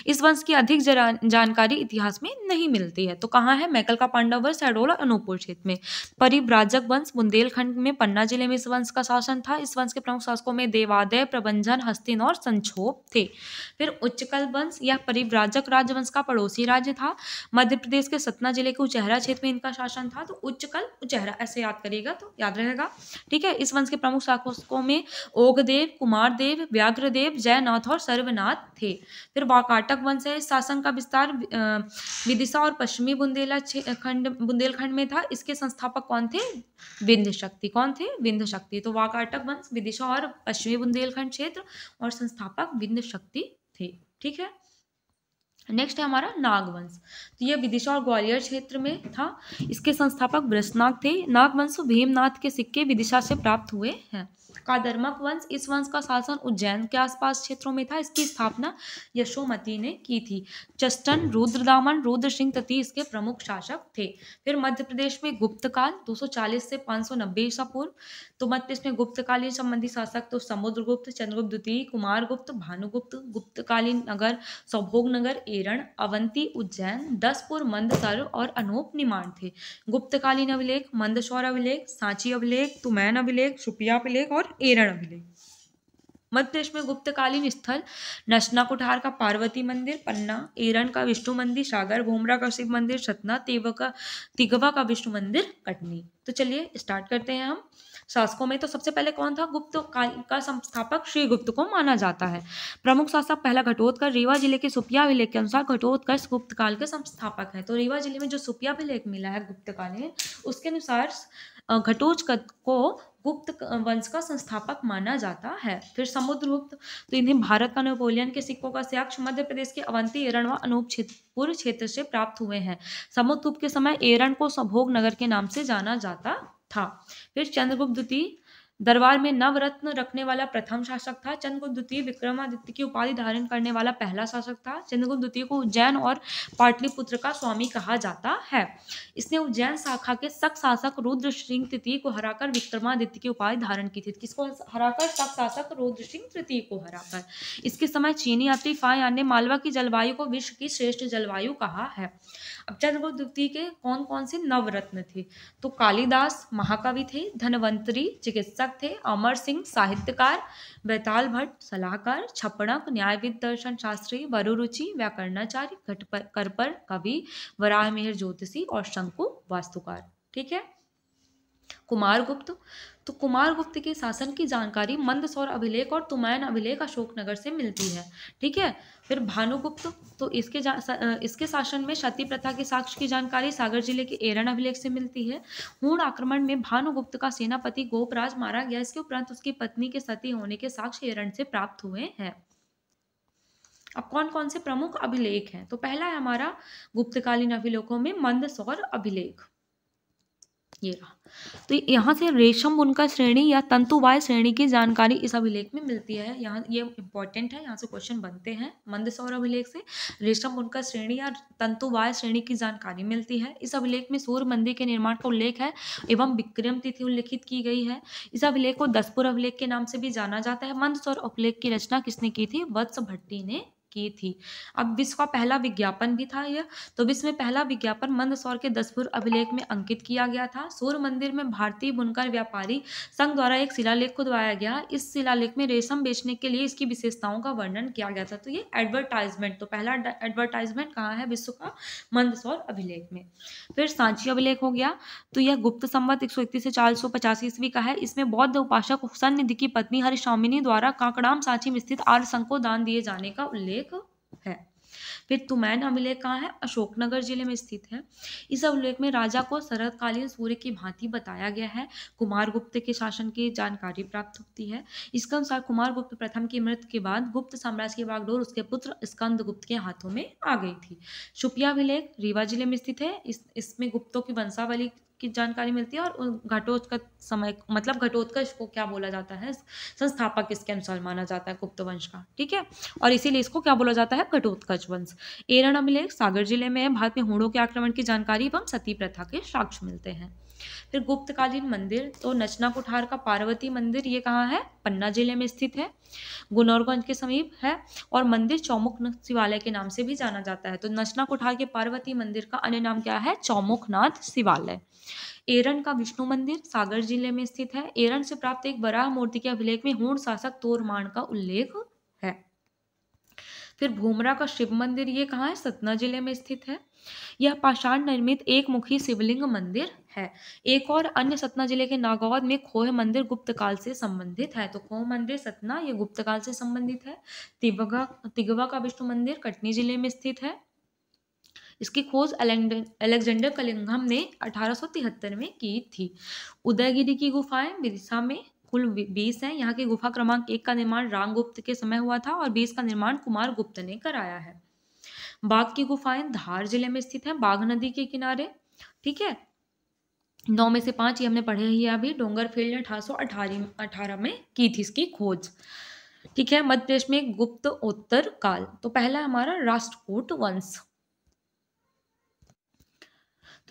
Speaker 1: इस वंश की अधिक जानकारी इतिहास में नहीं मिलती है। तो कहाँ है? मैकल का पांडव वंश शहडोल और अनूपपुर क्षेत्र में। परिव्राजक वंश बुंदेलखंड में पन्ना जिले में इस वंश का शासन था। इस वंश के प्रमुख शासकों में देवादय, प्रबंजन, हस्तिन और संक्षोभ थे। फिर उच्चकल वंश या परिव्राजक राजवंश का पड़ोसी राज्य था। मध्य प्रदेश के सतना जिले के उचेहरा क्षेत्र में इनका शासन था। तो उच्चकल, उचेहरा ऐसे याद करिएगा तो याद रहेगा। ठीक है। इस वंश के प्रमुख शासकों में ओघदेव, कुमारदेव, व्याघ्रदेव, जयनाथ और सर्वनाथ थे। फिर वाकाटक वंश है। शासन का विस्तार विदिशा और पश्चिमी बुंदेलखंड में था। इसके संस्थापक कौन थे? विंध्य शक्ति। कौन थे? विंध्य शक्ति। तो वाकाटक वंश विदिशा और पश्चिमी बुंदेलखंड क्षेत्र और संस्थापक विंध्य शक्ति थे। ठीक है। नेक्स्ट है हमारा नागवंश। तो यह विदिशा और ग्वालियर क्षेत्र में था। इसके संस्थापक वृषनाग थे। नागवंश भीमनाथ के सिक्के विदिशा से प्राप्त हुए हैं। कादर्मक वंश, इस वंश का शासन उज्जैन के आसपास क्षेत्रों में था। इसकी स्थापना यशोमती ने की थी। चष्टन, रुद्रदामन, रुद्र सिंह तृतीय इसके प्रमुख शासक थे। फिर मध्य प्रदेश में गुप्तकाल 240 से 590 ईसा पूर्व। तो मध्य प्रदेश में गुप्तकालीन संबंधी शासक तो समुद्रगुप्त, चंद्रगुप्त द्वितीय, कुमारगुप्त, भानुगुप्त। गुप्तकालीन नगर सौभोगनगर, एरण, अवंती, उज्जैन, दसपुर, मंदसर और अनूप निमाण थे। गुप्तकालीन अभिलेख मंदसौर अभिलेख, सांची अभिलेख, तुमैन अभिलेख, सुपिया अभिलेख और एरण अभिलेख। मध्य प्रदेश में गुप्तकालीन स्थल नसना कुठार का पार्वती मंदिर, पन्ना, एरण का विष्णु मंदिर, सागर भोमरा का शिव मंदिर, सतना तिगवा का विष्णु मंदिर, कटनी। तो चलिए स्टार्ट करते हैं हम शासकों में। तो सबसे पहले कौन था? गुप्त काल का संस्थापक श्रीगुप्त को माना जाता है। प्रमुख शासक पहला घटोत्कच, रीवा जिले के सुपिया अभिलेख के अनुसार घटोत्कच गुप्त काल के संस्थापक है। तो रीवा जिले में जो सुपिया अभिलेख मिला है गुप्तकालीन, उसके अनुसार घटोत्कच को गुप्त वंश का संस्थापक माना जाता है। फिर समुद्रगुप्त, तो इन्हें भारत का नेपोलियन के सिक्कों का साक्ष्य मध्य प्रदेश के अवंती, एरण व अनूपपुर क्षेत्र से प्राप्त हुए हैं। समुद्रगुप्त के समय एरण को संभोग नगर के नाम से जाना जाता था। फिर चंद्रगुप्त द्वितीय दरबार में नवरत्न रखने वाला प्रथम शासक था। चंद्रगुप्त द्वितीय विक्रमादित्य की उपाधि धारण करने वाला पहला शासक था। चंद्रगुप्त द्वितीय को उज्जैन और पाटलिपुत्र का स्वामी कहा जाता है। इसने उज्जैन शाखा के शक शासक रुद्र सिंह तृतीय को हराकर विक्रमादित्य की उपाधि धारण की थी। किसको हराकर? शक शासक रुद्र सिंह तृतीय को हराकर। इसके समय चीनी यात्री फायान ने मालवा की जलवायु को विश्व की श्रेष्ठ जलवायु कहा है। अब चंद्रगुप्त द्वितीय के कौन कौन से नवरत्न थे? तो कालिदास महाकवि थे, धनवंतरी चिकित्सक थे, अमर सिंह साहित्यकार, बैताल भट्ट सलाहकार, छपड़क न्यायविद दर्शन शास्त्री, वरुरुचि व्याकरणाचार्य, करपर कवि, वराहमिहिर ज्योतिषी और शंकु वास्तुकार। ठीक है। कुमारगुप्त, तो कुमारगुप्त के शासन की जानकारी मंदसौर अभिलेख और तुमैन अभिलेख अशोकनगर से मिलती है। ठीक है। फिर भानुगुप्त, तो इसके शासन में सती प्रथा के साक्ष्य की जानकारी सागर जिले के एरण अभिलेख से मिलती है। हूण आक्रमण में भानुगुप्त का सेनापति गोपराज मारा गया। इसके उपरांत उसकी पत्नी के सती होने के साक्ष्य एरण से प्राप्त हुए हैं। अब कौन कौन से प्रमुख अभिलेख हैं? तो पहला है हमारा गुप्तकालीन अभिलेखों में मंदसौर अभिलेख, ये रहा। तो यहाँ से रेशम बुनकर श्रेणी या तंतुवाय श्रेणी की जानकारी इस अभिलेख में मिलती है। यहाँ ये इंपॉर्टेंट है, यहाँ से क्वेश्चन बनते हैं। मंदसौर अभिलेख से रेशम बुनकर श्रेणी या तंतुवाय श्रेणी की जानकारी मिलती है। इस अभिलेख में सूर्य मंदिर के निर्माण का उल्लेख है एवं विक्रम तिथि उल्लेखित की गई है। इस अभिलेख को दसपुर अभिलेख के नाम से भी जाना जाता है। मंदसौर अभिलेख की रचना किसने की थी? वत्स भट्टी ने की थी। अब विश्व का पहला विज्ञापन भी था यह। तो विश्व में पहला विज्ञापन मंदसौर के दसपुर अभिलेख में अंकित किया गया था। सूर्य मंदिर में भारतीय बुनकर व्यापारी संघ द्वारा एक शिलालेख खुदवाया गया। इस शिलालेख में रेशम बेचने के लिए इसकी विशेषताओं का वर्णन किया गया था। तो ये एडवर्टाइजमेंट, तो पहला एडवर्टाइजमेंट कहाँ है? विश्व का मंदसौर अभिलेख में। फिर सांची अभिलेख हो गया। तो यह गुप्त संवत 131 से 485 ईस्वी का है। इसमें बौद्ध उपासक सन्निधि की पत्नी हरिस्वामिनी द्वारा काकड़ाम सांची में स्थित आर्य संघ को दान दिए जाने का उल्लेख है। फिर तुमैन अभिलेख कहाँ है? अशोकनगर जिले में स्थित है। इस अभिलेख में राजा को शरदकालीन सूर्य की भांति बताया गया है। कुमारगुप्त के शासन की जानकारी प्राप्त होती है। इसके अनुसार कुमारगुप्त प्रथम की मृत्यु के बाद गुप्त साम्राज्य की बागडोर उसके पुत्र स्कंदगुप्त के हाथों में आ गई थी। शुपिया अभिलेख रीवा जिले में स्थित है। इसमें गुप्तों की वंशावली की जानकारी मिलती है और घटोत्कच समय मतलब घटोत्कच को क्या बोला जाता है, संस्थापक इसके अनुसार माना जाता है गुप्त वंश का, ठीक है। और इसीलिए इसको क्या बोला जाता है? घटोत्कच वंश। एरन अभिलेख सागर जिले में है। भारत में हूणों के आक्रमण की जानकारी एवं सती प्रथा के साक्ष्य मिलते हैं। फिर गुप्तकालीन मंदिर तो नचना कुठार का पार्वती मंदिर, ये कहाँ है? पन्ना जिले में स्थित है, गुनौरगंज के समीप है। और मंदिर चौमुखनाथ शिवालय के नाम से भी जाना जाता है। तो नचना कुठार के पार्वती मंदिर का अन्य नाम क्या है? चौमुखनाथ शिवालय। एरन का विष्णु मंदिर सागर जिले में स्थित है। एरन से प्राप्त एक वराह मूर्ति के अभिलेख में हूण शासक तोरमान का उल्लेख है। फिर भूमरा का शिव मंदिर, ये कहाँ है? सतना जिले में स्थित है। यह पाषाण निर्मित एक मुखी शिवलिंग मंदिर है। एक और अन्य सतना जिले के नागौद में खोह मंदिर गुप्त काल से संबंधित है। तो खोह मंदिर सतना, ये गुप्त काल से संबंधित है। तिगवा का विष्णु मंदिर कटनी जिले में स्थित है। इसकी खोज अलेक्जेंडर कलिंघम ने 1873 में की थी। उदयगिरी की गुफाएं विदिशा में कुल 20 हैं। यहाँ की गुफा क्रमांक 1 का निर्माण रामगुप्त के समय हुआ था और 20 का निर्माण कुमार गुप्त ने कराया है। बाघ की गुफाएं धार जिले में स्थित है, बाघ नदी के किनारे, ठीक है। 9 में से 5 ये हमने पढ़े ही है अभी। डोंगरफील्ड ने 1818 में की थी इसकी खोज, ठीक है। मध्य प्रदेश में गुप्त उत्तर काल, तो पहला हमारा राष्ट्रकूट वंश।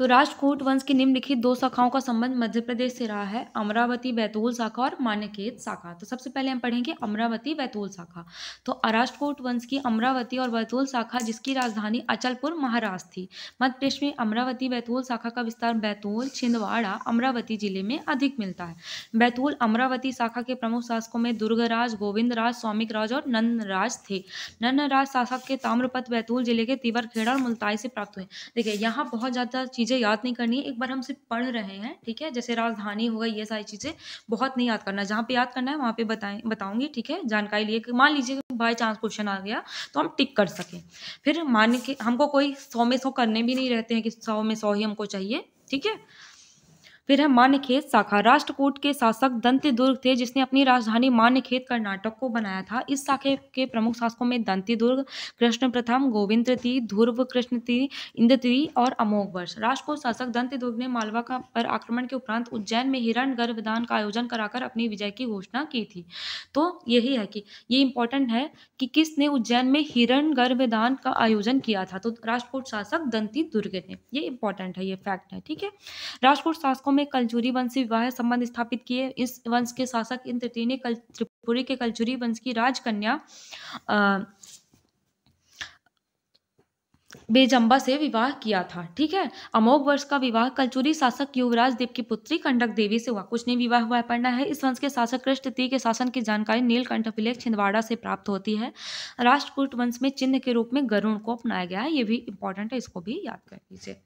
Speaker 1: तो राष्ट्रकूट वंश की निम्नलिखित 2 शाखाओं का संबंध मध्य प्रदेश से रहा है, अमरावती बैतूल शाखा और मान्यखेत शाखा। तो सबसे पहले हम पढ़ेंगे अमरावती बैतूल शाखा। तो राष्ट्रकूट वंश की अमरावती और बैतूल शाखा, जिसकी राजधानी अचलपुर महाराष्ट्र थी। मध्य प्रदेश में अमरावती बैतूल शाखा का विस्तार बैतूल, छिंदवाड़ा, अमरावती जिले में अधिक मिलता है। बैतूल अमरावती शाखा के प्रमुख शासकों में दुर्गराज, गोविंदराज, सौमिकराज और नंदराज थे। नंदराज शासक के ताम्रपत्र बैतूल जिले के तिवरखेड़ा और मुल्ताई से प्राप्त हुए। देखिए यहाँ बहुत ज्यादा चीजें याद नहीं करनी है, एक बार हम सिर्फ पढ़ रहे हैं, ठीक है। जैसे राजधानी हो गई, ये सारी चीजें बहुत नहीं याद करना, जहाँ पे याद करना है वहाँ पे बताऊंगी, ठीक है। जानकारी लिए मान लीजिए बाय चांस क्वेश्चन आ गया तो हम टिक कर सकें। फिर मान के हमको कोई 100 में 100 करने भी नहीं रहते हैं कि 100 में 100 ही हमको चाहिए, ठीक है। फिर है मान्यखेत शाखा। राष्ट्रकूट के शासक दंतिदुर्ग थे, जिसने अपनी राजधानी मान्यखेत कर्नाटक को बनाया था। इस शाखे के प्रमुख शासकों में दंतिदुर्ग, कृष्ण प्रथम, गोविंद तृतीय, ध्रुव कृष्ण तृतीय, इंद्र तृतीय और अमोघ वर्ष। राष्ट्रकूट शासक दंतिदुर्ग ने मालवा का पर आक्रमण के उपरांत उज्जैन में हिरण्यगर्भ दान का आयोजन कराकर अपनी विजय की घोषणा की थी। तो यही है कि ये इंपॉर्टेंट है कि किसने उज्जैन में हिरण्यगर्भ दान का आयोजन किया था। तो राष्ट्रकूट शासक दंतिदुर्ग ने, ये इंपॉर्टेंट है, ये फैक्ट है, ठीक है। राष्ट्रकूट शासकों में कलचुरी वंश से विवाह संबंध स्थापित किए। इस वंश के शासक इंद्र तृतीय ने त्रिपुरी के कलचुरी वंश की राजकन्या बेजंबा से विवाह किया था, ठीक है। अमोघ वर्ष का विवाह कलचुरी शासक युवराज देव की पुत्री कंडक देवी से हुआ। कुछ नहीं विवाह हुआ पढ़ना है। इस वंश के शासक कृष्ण तृतीय के शासन की जानकारी नीलकंठ अभिलेख छिंदवाड़ा से प्राप्त होती है। राष्ट्रकूट वंश में चिन्ह के रूप में गरुड़ को अपनाया गया है, ये भी इंपॉर्टेंट है, इसको भी याद कर लीजिए,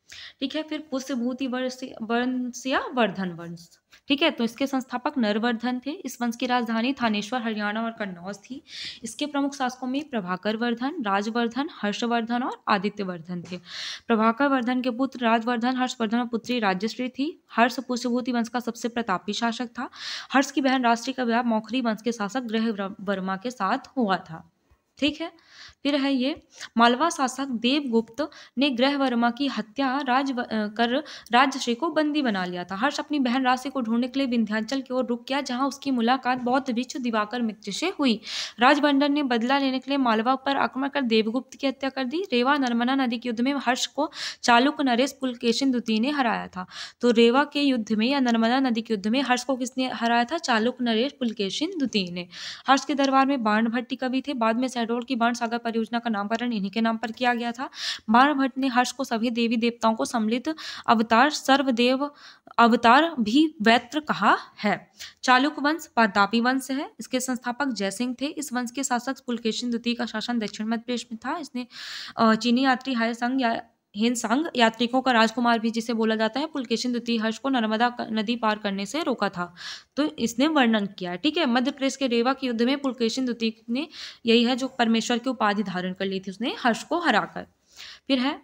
Speaker 1: ठीक है। फिर पुष्यभूति वंश या वर्धन वंश, ठीक है। तो इसके संस्थापक नरवर्धन थे। इस वंश की राजधानी थानेश्वर, हरियाणा और कन्नौज थी। इसके प्रमुख शासकों में प्रभाकर वर्धन, राजवर्धन, हर्षवर्धन और आदित्यवर्धन थे। प्रभाकर वर्धन के पुत्र राजवर्धन, हर्षवर्धन और पुत्री राज्यश्री थी। हर्ष पुष्यभूति वंश का सबसे प्रतापी शासक था। हर्ष की बहन राष्ट्री का विवाह मौखरी वंश के शासक ग्रहवर्मा के साथ हुआ था, ठीक है। फिर है ये मालवा शासक देवगुप्त ने ग्रहवर्मा की हत्या कर राजश्री को बंदी बना लिया था। हर्ष अपनी बहन राशि को ढूंढने के लिए विंध्याचल की ओर रुक गया, जहां उसकी मुलाकात बौद्ध भिक्षु दिवाकर मित्र से हुई। राजभंडर ने बदला लेने के लिए मालवा पर आक्रमण कर देवगुप्त की हत्या कर दी। रेवा नर्मदा नदी के युद्ध में हर्ष को चालुक्य नरेश पुलकेशिन द्वितीय ने हराया था। तो रेवा के युद्ध में या नर्मदा नदी के युद्ध में हर्ष को किसने हराया था? चालुक्य नरेश पुलकेशिन द्वितीय ने। हर्ष के दरबार में बाणभट्टी कवि थे। बाद में शहडोल की बाण सागर परियोजना का नामकरण इन्हीं के नाम पर किया गया था। बाणभट्ट ने हर्ष को सभी देवी देवताओं को सम्मिलित अवतार सर्वदेव अवतार भी वैत्र कहा है। चालुक्य वंश प्रतापी वंश है। इसके संस्थापक जयसिंह थे। इस वंश के शासक पुलकेशिन द्वितीय का शासन दक्षिण मध्य प्रदेश में था। इसने चीनी यात्री हाय संग या हेनसांग यात्रिकों का राजकुमार भी जिसे बोला जाता है, पुलकेशिन द्वितीय हर्ष को नर्मदा नदी पार करने से रोका था। तो इसने वर्णन किया है। ठीक है, मध्य प्रदेश के रेवा के युद्ध में पुलकेशिन द्वितीय ने, यही है जो परमेश्वर की उपाधि धारण कर ली थी उसने हर्ष को हराकर। फिर है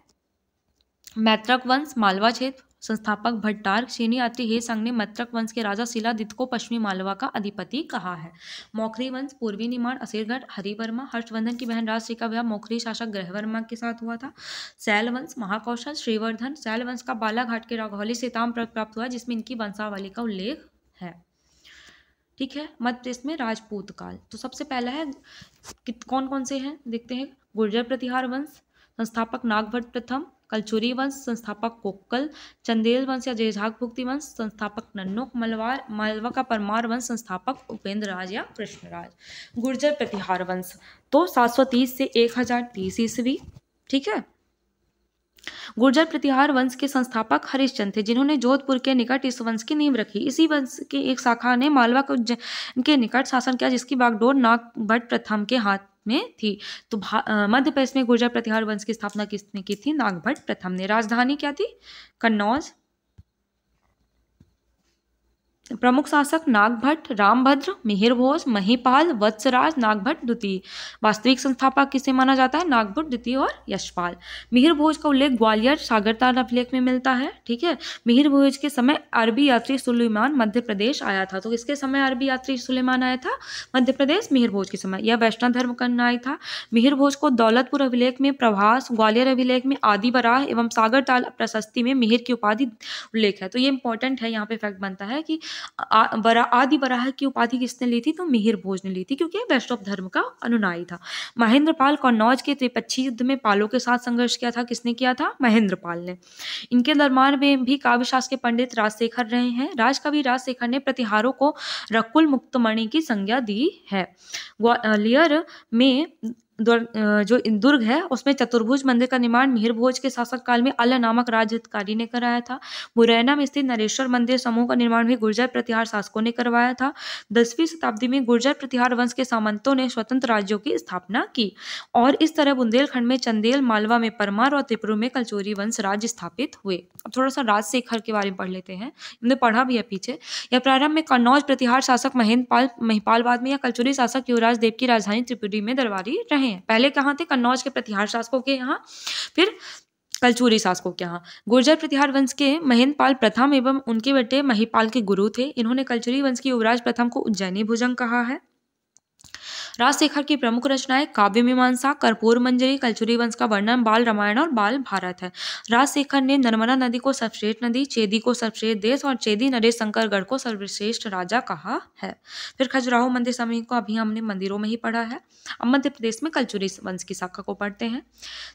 Speaker 1: मैत्रक वंश मालवा क्षेत्र, संस्थापक भट्टार। चीनी यात्री हेसंग ने मैत्रक वंश के राजा शिलादित्य को पश्चिमी मालवा का अधिपति कहा है। मौखरी वंश पूर्वी निमाड़ असीरगढ़ हरिवर्मा। हर्षवर्धन की बहन राजश्री का विवाह मौखरी शासक ग्रहवर्मा के साथ हुआ था। शैल वंश महाकौशल श्रीवर्धन। शैल वंश का बालाघाट के राघौली से ताम्र प्राप्त हुआ जिसमें इनकी वंशावली का उल्लेख है। ठीक है, मध्य प्रदेश में राजपूत काल। तो सबसे पहला है कौन कौन से हैं देखते हैं। गुर्जर प्रतिहार वंश, संस्थापक नागभट्ट प्रथम। कलचुरी वंश, संस्थापक कोक्कल। चंदेल वंश या जयझाग भुक्ति वंश, संस्थापक नन्नुक। मलवार मालवा का परमार वंश, संस्थापक उपेंद्र राज या कृष्णराज। गुर्जर प्रतिहार वंश तो 730 से 1030 ईस्वी। ठीक है, गुर्जर प्रतिहार वंश के संस्थापक हरिश्चंद्र थे जिन्होंने जोधपुर के निकट इस वंश की नींव रखी। इसी वंश की एक शाखा ने मालवा के निकट शासन किया जिसकी बागडोर नागभट्ट प्रथम के हाथ में थी। तो मध्य प्रदेश में गुर्जर प्रतिहार वंश की स्थापना किसने की थी? नागभट्ट प्रथम ने। राजधानी क्या थी? कन्नौज। प्रमुख शासक नागभट्ट, रामभद्र, मिहिरभोज, महिपाल, वत्सराज, नागभट्ट द्वितीय। वास्तविक संस्थापक किसे माना जाता है? नागभट्ट द्वितीय और यशपाल। मिहिरभोज का उल्लेख ग्वालियर सागरताल अभिलेख में मिलता है। ठीक है, मिहिरभोज के समय अरबी यात्री सुलेमान मध्य प्रदेश आया था। तो किसके समय अरबी यात्री सुलेमान आया था? मध्य प्रदेश, मिहिरभोज के समय। यह वैष्णव धर्म का अनुयायी था। मिहिरभोज को दौलतपुर अभिलेख में प्रभास, ग्वालियर अभिलेख में आदि बराह एवं सागरताल प्रशस्ति में मिहिर की उपाधि उल्लेख है। तो ये इंपॉर्टेंट है, यहाँ पे फैक्ट बनता है कि आदि बराह की उपाधि किसने ली थी? तो मिहिर भोज ने ली थी क्योंकि वैष्णव धर्म का अनुयायी था। महेंद्रपाल कन्नौज के त्रिपक्षी युद्ध में पालों के साथ संघर्ष किया था। किसने किया था? महेंद्रपाल ने। इनके दरबार में भी काव्य शास्त्र के पंडित राजशेखर रहे हैं। राजकवि राजशेखर ने प्रतिहारों को रकुल मुक्तमणि की संज्ञा दी है। ग्वालियर में जो दुर्ग है उसमें चतुर्भुज मंदिर का निर्माण मिहिर भोज के शासक काल में अल नामक राज्याधिकारी ने कराया था। मुरैना में स्थित नरेश्वर मंदिर समूह का निर्माण भी गुर्जर प्रतिहार शासकों ने करवाया था। 10वीं शताब्दी में गुर्जर प्रतिहार वंश के सामंतों ने स्वतंत्र राज्यों की स्थापना की और इस तरह बुंदेलखंड में चंदेल, मालवा में परमार और त्रिपुरा में कलचोरी वंश राज्य स्थापित हुए। अब थोड़ा सा राजशेखर के बारे में पढ़ लेते हैं, हमने पढ़ा भी है पीछे। यह प्रारंभ में कन्नौज प्रतिहार शासक महेंद्रपाल, महिपाल बाद में या कलचुरी शासक युवराज देव की राजधानी त्रिपुरी में दरबारी रहे हैं। पहले कहाँ थे? कन्नौज के प्रतिहार शासकों के यहाँ, फिर कलचुरी शासकों के यहाँ। गुर्जर प्रतिहार वंश के महेंद्रपाल प्रथम एवं उनके बेटे महिपाल के गुरु थे। इन्होंने कलचुरी वंश के युवराज प्रथम को उज्जैनी भुजंग कहा है। राजशेखर की प्रमुख रचनाएं काव्य मीमांसा, कर्पूर मंजरी, कलचुरी वंश का वर्णन, बाल रामायण और बाल भारत है। राजशेखर ने नर्मदा नदी को सर्वश्रेष्ठ नदी, चेदी को सर्वश्रेष्ठ देश और चेदी नरेश शंकरगढ़ को सर्वश्रेष्ठ राजा कहा है। फिर खजुराहो मंदिर समूह को अभी हमने मंदिरों में ही पढ़ा है। अब मध्य प्रदेश में कलचुरी वंश की शाखा को पढ़ते हैं।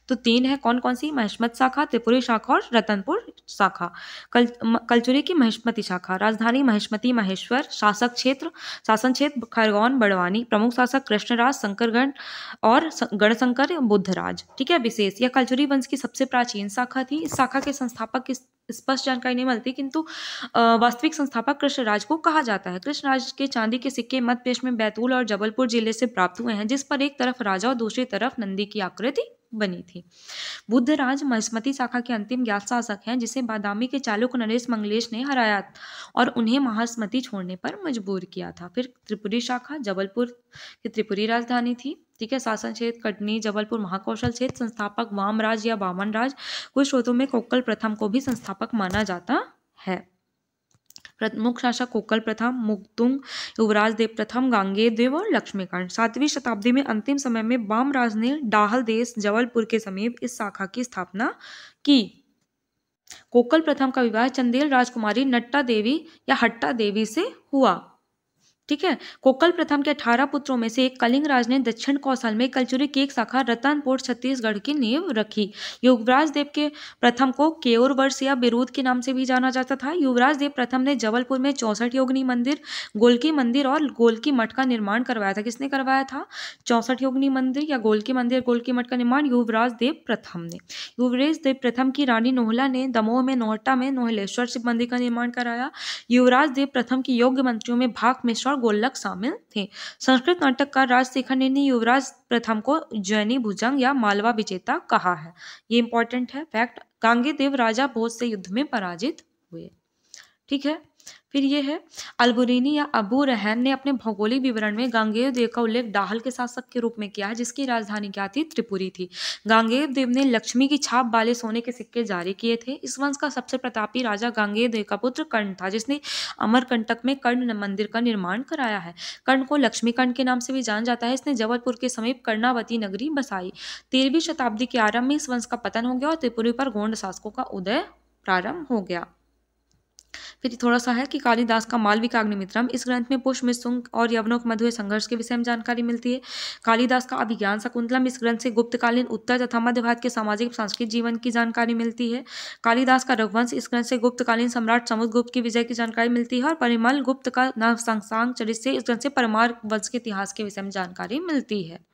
Speaker 1: तो 3 है, कौन कौन सी? महिष्मत शाखा, त्रिपुरी शाखा और रतनपुर शाखा। कलचुरी की महिष्मती शाखा। राजधानी महिष्मती महेश्वर। शासक क्षेत्र, शासन क्षेत्र खरगोन बड़वानी। प्रमुख शासक कृष्णराज, शंकरगढ़ और गणशंकर बुद्धराज। ठीक है, विशेष यह कलचुरी वंश की सबसे प्राचीन शाखा थी। इस शाखा के संस्थापक की स्पष्ट जानकारी नहीं मिलती किंतु वास्तविक संस्थापक कृष्णराज को कहा जाता है। कृष्णराज के चांदी के सिक्के मध्य प्रदेश में बैतूल और जबलपुर जिले से प्राप्त हुए हैं जिस पर एक तरफ राजा और दूसरी तरफ नंदी की आकृति बनी थी। बुद्धराज महिष्मती शाखा के अंतिम ज्ञात शासक हैं जिसे बादामी के चालुक्य नरेश मंगलेश ने हराया और उन्हें महास्मती छोड़ने पर मजबूर किया था। फिर त्रिपुरी शाखा, जबलपुर की त्रिपुरी राजधानी थी। ठीक है, शासन क्षेत्र कटनी, जबलपुर महाकौशल क्षेत्र। संस्थापक वामराज या वामन राज। कुछ स्रोतों में कोक्कल प्रथम को भी संस्थापक माना जाता है। प्रमुख शासक कोक्कल प्रथम, मुक्तुंग, युवराज देव प्रथम, गांगेय देव और लक्ष्मीकांत। 7वीं शताब्दी में अंतिम समय में वामराज ने डाहल देश जबलपुर के समीप इस शाखा की स्थापना की। कोक्कल प्रथम का विवाह चंदेल राजकुमारी नट्टा देवी या हट्टा देवी से हुआ। ठीक है, कोक्कल प्रथम के 18 पुत्रों में से एक कलिंग राज ने दक्षिण कौशल में कलचुरी की एक शाखा रतनपुर छत्तीसगढ़ की नींव रखी। युवराज देव के प्रथम को केयूर वर्ष या बिरूद के नाम से भी जाना जाता था। युवराज देव प्रथम ने जबलपुर में 64 योगिनी मंदिर, गोलकी मंदिर और गोलकी मठ का निर्माण करवाया था। किसने करवाया था? 64 योगिनी मंदिर या गोलकी मंदिर, गोलकी मठ का निर्माण युवराज देव प्रथम ने। युवराज देव प्रथम की रानी नोहला ने दमोह में नोहट्टा में नोहलेश्वर शिव मंदिर का निर्माण कराया। युवराज देव प्रथम की योग्य मंत्रियों में भाग मिश्र और गोल्लक शामिल थे। संस्कृत नाटककार राजशेखर ने युवराज प्रथम को उज्जैनी भुजंग या मालवा विजेता कहा है। ये इंपॉर्टेंट है फैक्ट। गांगेय राजा भोज से युद्ध में पराजित हुए। ठीक है, फिर ये है अल्बुरिनी या अबू रहन ने अपने भौगोलिक विवरण में गांगेय देव का उल्लेख डाहल के शासक के रूप में किया है, जिसकी राजधानी क्या थी? त्रिपुरी थी। गांगेय देव ने लक्ष्मी की छाप वाले सोने के सिक्के जारी किए थे। इस वंश का सबसे प्रतापी राजा गांगेय देव का पुत्र कर्ण था, जिसने अमरकंटक में कर्ण मंदिर का निर्माण कराया है। कर्ण को लक्ष्मी कर्ण के नाम से भी जाना जाता है। इसने जबलपुर के समीप कर्णावती नगरी बसाई। 13वीं शताब्दी के आरंभ में इस वंश का पतन हो गया और त्रिपुरी पर गोंड शासकों का उदय प्रारंभ हो गया। फिर थोड़ा सा है कि कालिदास का मालविकाग्निमित्रम, इस ग्रंथ में पुष्प में शुंग और यवनों के मध्य संघर्ष के विषय में जानकारी मिलती है। कालिदास का अभिज्ञान शकुंतलम, इस ग्रंथ से गुप्तकालीन उत्तर तथा मध्य भारत के सामाजिक सांस्कृतिक जीवन की जानकारी मिलती है। कालिदास का रघुवंश, इस ग्रंथ से गुप्तकालीन सम्राट समुद्रगुप्त की विजय की जानकारी मिलती है। और परिमल गुप्त का नवसंसांग चरित से, इस ग्रंथ से परमार वंश के इतिहास के विषय में जानकारी मिलती है।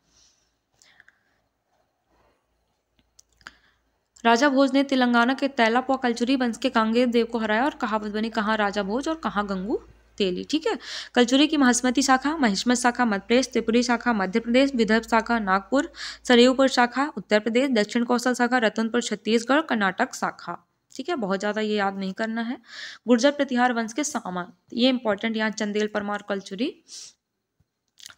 Speaker 1: राजा भोज ने तेलंगाना के तैलापा कलचुरी वंश के गांगेय देव को हराया और कहावत बनी, कहाँ राजा भोज और कहाँ गंगू तेली। ठीक है, कलचुरी की महास्मती शाखा, महिष्मत शाखा मध्य प्रदेश, त्रिपुरी शाखा मध्य प्रदेश, विदर्भ शाखा नागपुर, सरयूपुर शाखा उत्तर प्रदेश, दक्षिण कौशल शाखा रतनपुर छत्तीसगढ़, कर्नाटक शाखा। ठीक है, बहुत ज्यादा ये याद नहीं करना है। गुर्जर प्रतिहार वंश के सामान, ये इंपॉर्टेंट, यहाँ चंदेल परमार कलचुरी।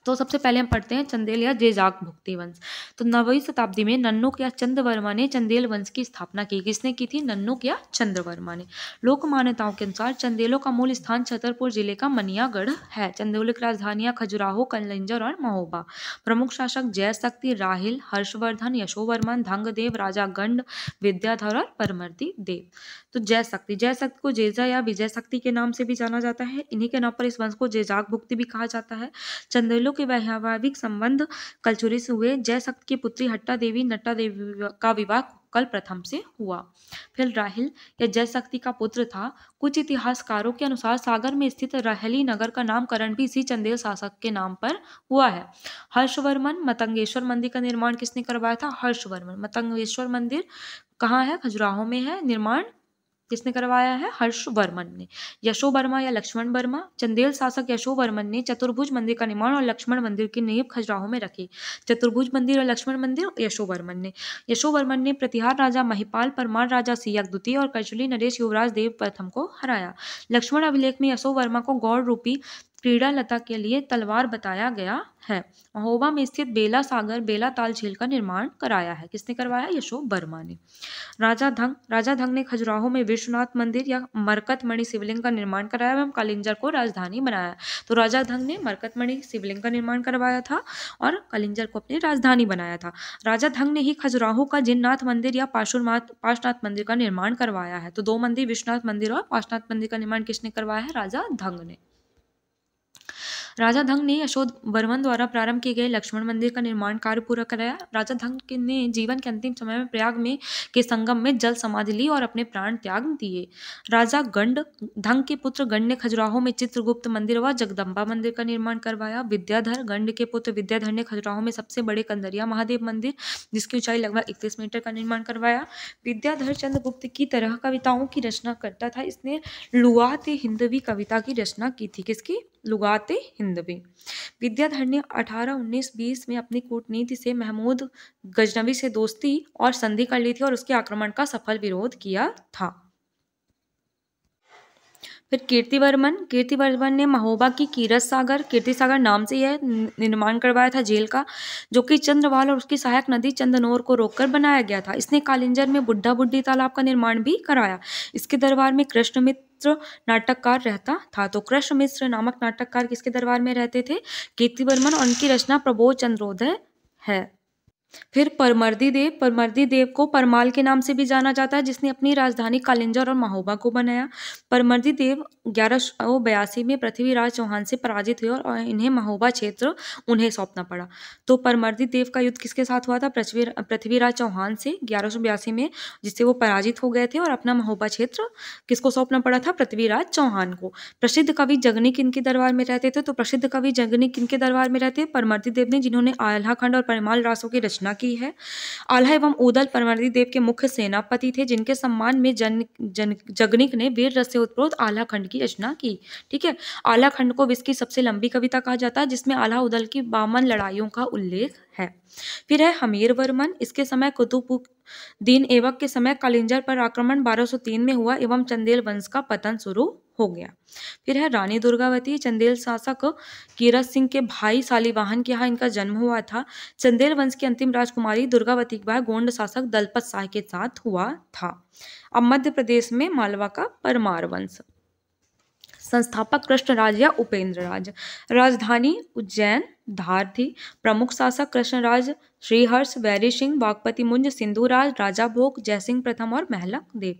Speaker 1: तो सबसे पहले हम पढ़ते हैं चंदेल या जेजाक भुक्ति वंश। तो 9वीं शताब्दी में नन्नुक या चंद्रवर्मा ने चंदेल वंश की स्थापना की। किसने की थी? नन्नुक या चंद्रवर्मा ने। लोक मान्यताओं के अनुसार चंदेलों का मूल स्थान छतरपुर जिले का मनियागढ़ है। चंदेलों की राजधानियां खजुराहो, कलिंजर और महोबा। प्रमुख शासक जयशक्ति, राहिल, हर्षवर्धन, यशोवर्मन, धंगदेव, राजा गंड, विद्याधर और परमर्दी देव। तो जयशक्ति को जेजा या विजय शक्ति के नाम से भी जाना जाता है। इन्हीं के नाम पर इस वंश को जेजाक भुक्ति भी कहा जाता है। चंदेलों के वैवाहिक संबंध कलचुरी से हुए। जयशक्ति की पुत्री हट्टा देवी नट्टा देवी का विवाह कल प्रथम से हुआ। फिर राहिल या जयशक्ति का पुत्र था। कुछ इतिहासकारों के अनुसार सागर में स्थित राहली नगर का नामकरण भी इसी चंदेल शासक के नाम पर हुआ है। हर्षवर्मन मतंगेश्वर मंदिर का निर्माण किसने करवाया था? हर्षवर्मन। मतंगेश्वर मंदिर कहाँ है? खजुराहो में है। निर्माण किसने करवाया है? हर्षवर्मन ने। यशोवर्मा या लक्ष्मण वर्मा, चंदेल शासक यशोवर्मन ने चतुर्भुज मंदिर का निर्माण और लक्ष्मण मंदिर की नींव खजुराहो में रखी। चतुर्भुज मंदिर और लक्ष्मण मंदिर यशोवर्मन ने प्रतिहार राजा महिपाल, परमार राजा सियक द्वितीय और कचुली नरेश युवराज देव प्रथम को हराया। लक्ष्मण अभिलेख में यशोवर्मा को गौड़ रूपी क्रीड़ा लता के लिए तलवार बताया गया है। महोबा में स्थित बेला सागर बेला ताल झील का निर्माण कराया है। किसने करवाया? यशोवर्मा ने। राजा धंग ने खजुराहो में विश्वनाथ मंदिर या मरकतमणि शिवलिंग का निर्माण कराया एवं कलिंजर को राजधानी बनाया। तो राजा धंग ने मरकतमणि शिवलिंग का निर्माण करवाया था और कलिंजर को अपनी राजधानी बनाया था। राजा धंग ने ही खजुराहो का जिननाथ मंदिर या पार्श्वनाथ मंदिर का निर्माण करवाया है। तो 2 मंदिर, विश्वनाथ मंदिर और पार्श्वनाथ मंदिर का निर्माण किसने करवाया है? राजा धंग ने। राजा धंग ने यशोवर्मन द्वारा प्रारंभ किए गए लक्ष्मण मंदिर का निर्माण कार्य पूरा कराया। राजा धंग ने जीवन के अंतिम समय में प्रयाग में के संगम में जल समाधि ली और अपने प्राण त्याग दिए। राजा गंड धंग के पुत्र गंड ने खजुराहो में चित्रगुप्त मंदिर व जगदम्बा मंदिर का निर्माण करवाया। विद्याधर गंड के पुत्र विद्याधर ने खजुराहो में सबसे बड़े कंदरिया महादेव मंदिर, जिसकी ऊंचाई लगभग 31 मीटर का निर्माण करवाया। विद्याधर चंद्रगुप्त की तरह कविताओं की रचना करता था। इसने लुगात हिंदवी कविता की रचना की थी। किसकी? लुगात हिंदवी। विद्याधर ने 1819-20 में अपनी कूटनीति से महमूद गजनवी से दोस्ती और संधि कर ली थी और उसके आक्रमण का सफल विरोध किया था। फिर कीर्तिवर्मन ने महोबा की कीर्ति सागर नाम से यह निर्माण करवाया था जेल का, जो कि चंद्रवाल और उसकी सहायक नदी चंदनौर को रोककर बनाया गया था। इसने कालिंजर में बुढ़ा बुड्ढी तालाब का निर्माण भी कराया। इसके दरबार में कृष्ण मित्र नाटककार रहता था। तो कृष्ण मित्र नामक नाटककार किसके दरबार में रहते थे? कीर्तिवर्मन, और उनकी रचना प्रबोध चंद्रोदय है। फिर परमर्दी देव को परमाल के नाम से भी जाना जाता है, जिसने अपनी राजधानी कालिंजर और महोबा को बनाया। परमर्दी देव 1182 में पृथ्वीराज चौहान से पराजित हुए और इन्हें महोबा क्षेत्र उन्हें सौंपना पड़ा। तो परमर्दी देव का युद्ध किसके साथ हुआ था? पृथ्वीराज चौहान से 1182 में, जिससे वो पराजित हो गए थे और अपना महोबा क्षेत्र किसको सौंपना पड़ा था? पृथ्वीराज चौहान को। प्रसिद्ध कवि जगनिक इनके दरबार में रहते थे। तो प्रसिद्ध कवि जगनिक इनके दरबार में रहते परमर्दी देव ने, जिन्होंने आल्हा खंड और परिमाल रासों की रचना रचना की है। आल्हा एवं ऊदल परमानंद देव के मुख्य सेनापति थे, जिनके सम्मान में जगनिक ने वीर रस से उत्प्रोत आल्हा खंड की रचना की। ठीक है, आल्हा खंड को विश्व की सबसे लंबी कविता कहा जाता है, जिसमें आल्हा ऊदल की 52 लड़ाइयों का उल्लेख है। फिर है हमीर वर्मन। इसके समय कुतुबुद्दीन ऐबक के समय कालिंजर पर आक्रमण 1203 में हुआ एवं चंदेल वंश का पतन शुरू हो गया। फिर है रानी दुर्गावती। चंदेल शासक कीरत सिंह के भाई शालिवाहन के यहाँ इनका जन्म हुआ था। चंदेल वंश की अंतिम राजकुमारी दुर्गावती का विवाह गोंड शासक दलपत शाह के साथ हुआ था। अब मध्य प्रदेश में मालवा का परमार वंश। संस्थापक कृष्णराज या उपेंद्र राज। राजधानी उज्जैन धार थी। प्रमुख शासक कृष्णराज, श्रीहर्ष, वैरी सिंह, वागपति मुंज, सिंधुराज, राजा भोग, जयसिंह प्रथम और महलक देव।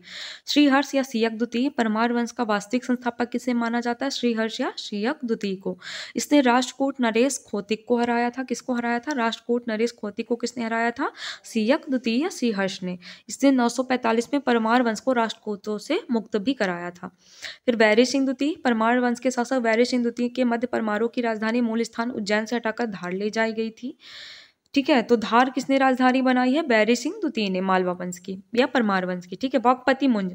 Speaker 1: श्रीहर्ष या सियक द्वितीय परमार वंश का वास्तविक संस्थापक किसे माना जाता है? श्रीहर्ष या सियक द्वितीय को। इसने राष्ट्रकूट नरेश खोतिक को हराया था। किसको हराया था? राष्ट्रकूट नरेश खोतिक को किसने हराया था? सियक द्वितीय या श्रीहर्ष ने। इसने 945 में परमार वंश को राष्ट्रकूटों से मुक्त भी कराया था। फिर वैरी सिंह द्वितीय। परमार वंश के शासक वैरी सिंह द्वितीय के मध्य परमारों की राजधानी मूल स्थान उज्जैन से हटाकर धार ले जाई गई थी। ठीक है, तो धार किसने राजधानी बनाई है? वैरी सिंह द्वितीय ने, मालवा वंश की या परमार वंश की। ठीक है, वागपति मुंज।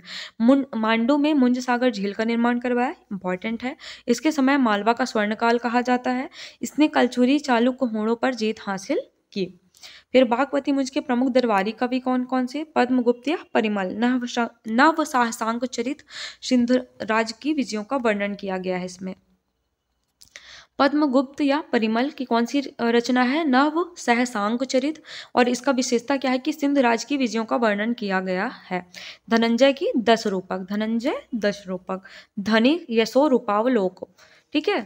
Speaker 1: मांडू में मुंज सागर झील का निर्माण करवाया, इंपॉर्टेंट है। इसके समय मालवा का स्वर्णकाल कहा जाता है। इसने कलचुरी चालुक्य होड़ों पर जीत हासिल की। फिर वागपति मुंज के प्रमुख दरबारी कवि कौन कौन से? पद्मगुप्त या परिमल। नव साहसांक चरित सिंधु राज की विजयों का वर्णन किया गया है इसमें। पद्मगुप्त या परिमल की कौन सी रचना है? नव सहसांक चरित। और इसका विशेषता क्या है कि सिंध राज की विजयों का वर्णन किया गया है। धनंजय की 10 रूपक। धनंजय 10 रूपक। धनिक यशो रूपावलोक। ठीक है,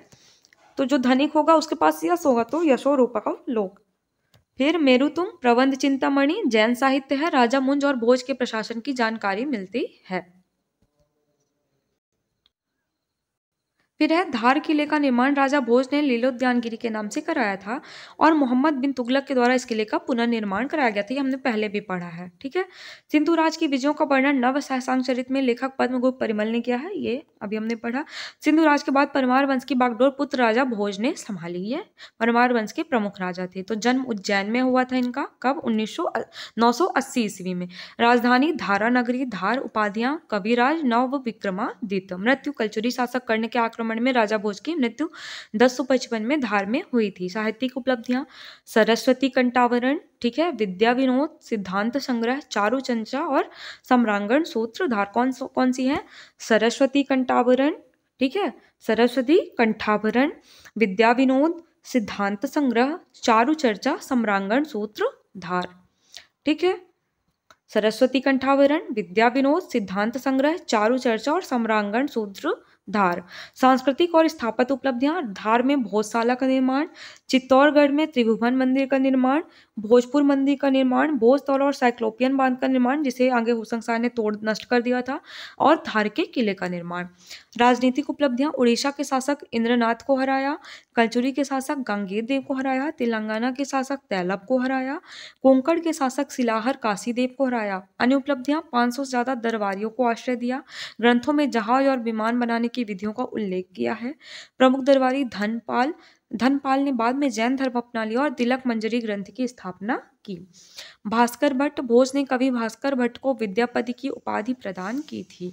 Speaker 1: तो जो धनिक होगा उसके पास यश होगा तो यशो रूपावलोक। फिर मेरुतुंग प्रबंध चिंतामणि जैन साहित्य है। राजा मुंज और भोज के प्रशासन की जानकारी मिलती है। फिर है धार किले का निर्माण राजा भोज ने लीलोद्यानगिरी के नाम से कराया था और मोहम्मद बिन तुगलक के द्वारा इस किले का पुनर्निर्माण कराया गया था। ये हमने पहले भी पढ़ा है। ठीक है, सिंधु राज की विजयों का वर्णन नव सहसांक चरित में लेखक पद्मगुप्त परिमल ने किया है। ये अभी हमने पढ़ा। सिंधु राज के बाद परमार वंश की बागडोर पुत्र राजा भोज ने संभाली है। परमार वंश के प्रमुख राजा थे। तो जन्म उज्जैन में हुआ था इनका। कब? 980 ईस्वी में। राजधानी धारा नगरी। धार। उपाधियां कविराज, नव विक्रमादित्य। मृत्यु कलचुरी शासक कर्ण के आक्रमण में राजा भोज की मृत्यु 1055 में धार में हुई थी। साहित्यिक उपलब्धियां सरस्वती कंठावरण। ठीक है, विद्या विनोद, सिद्धांत संग्रह, चारु चंचा और सम्रांगण सूत्रधार। कौन सी है? सरस्वती कंठावरण। ठीक है, सरस्वती कंठावरण, विद्या विनोद, सिद्धांत संग्रह, चारु चर्चा, सम्रांगण सूत्रधार। ठीक है, सरस्वती कंठावरण, विद्या विनोद, सिद्धांत संग्रह, चारु चर्चा और सम्रांगण सूत्रधार। सांस्कृतिक और स्थापत्य उपलब्धियां धार में भोजशाला का निर्माण, चित्तौड़गढ़ में त्रिभुवन मंदिर का निर्माण, भोजपुर मंदिर का निर्माण, भोजतौल और साइक्लोपियन बांध का निर्माण जिसे आगे हुसैन शाह ने तोड़ नष्ट कर दिया था, और धार के किले का निर्माण। राजनीतिक उपलब्धियां उड़ीसा के शासक इंद्रनाथ को हराया, कलचुरी के शासक गांगेय देव को हराया, तेलंगाना के शासक तैलब को हराया, कोंकण के शासक सिलाहर काशीदेव को हराया। अन्य उपलब्धियां 500 से ज्यादा दरबारियों को आश्रय दिया। ग्रंथों में जहाज और विमान बनाने की विधियों का उल्लेख किया है। प्रमुख दरबारी धनपाल ने बाद में जैन धर्म अपना लिया और तिलक मंजरी ग्रंथ की स्थापना की। भास्कर भट्ट। भोज ने कवि भास्कर भट्ट को विद्यापति की उपाधि प्रदान की थी।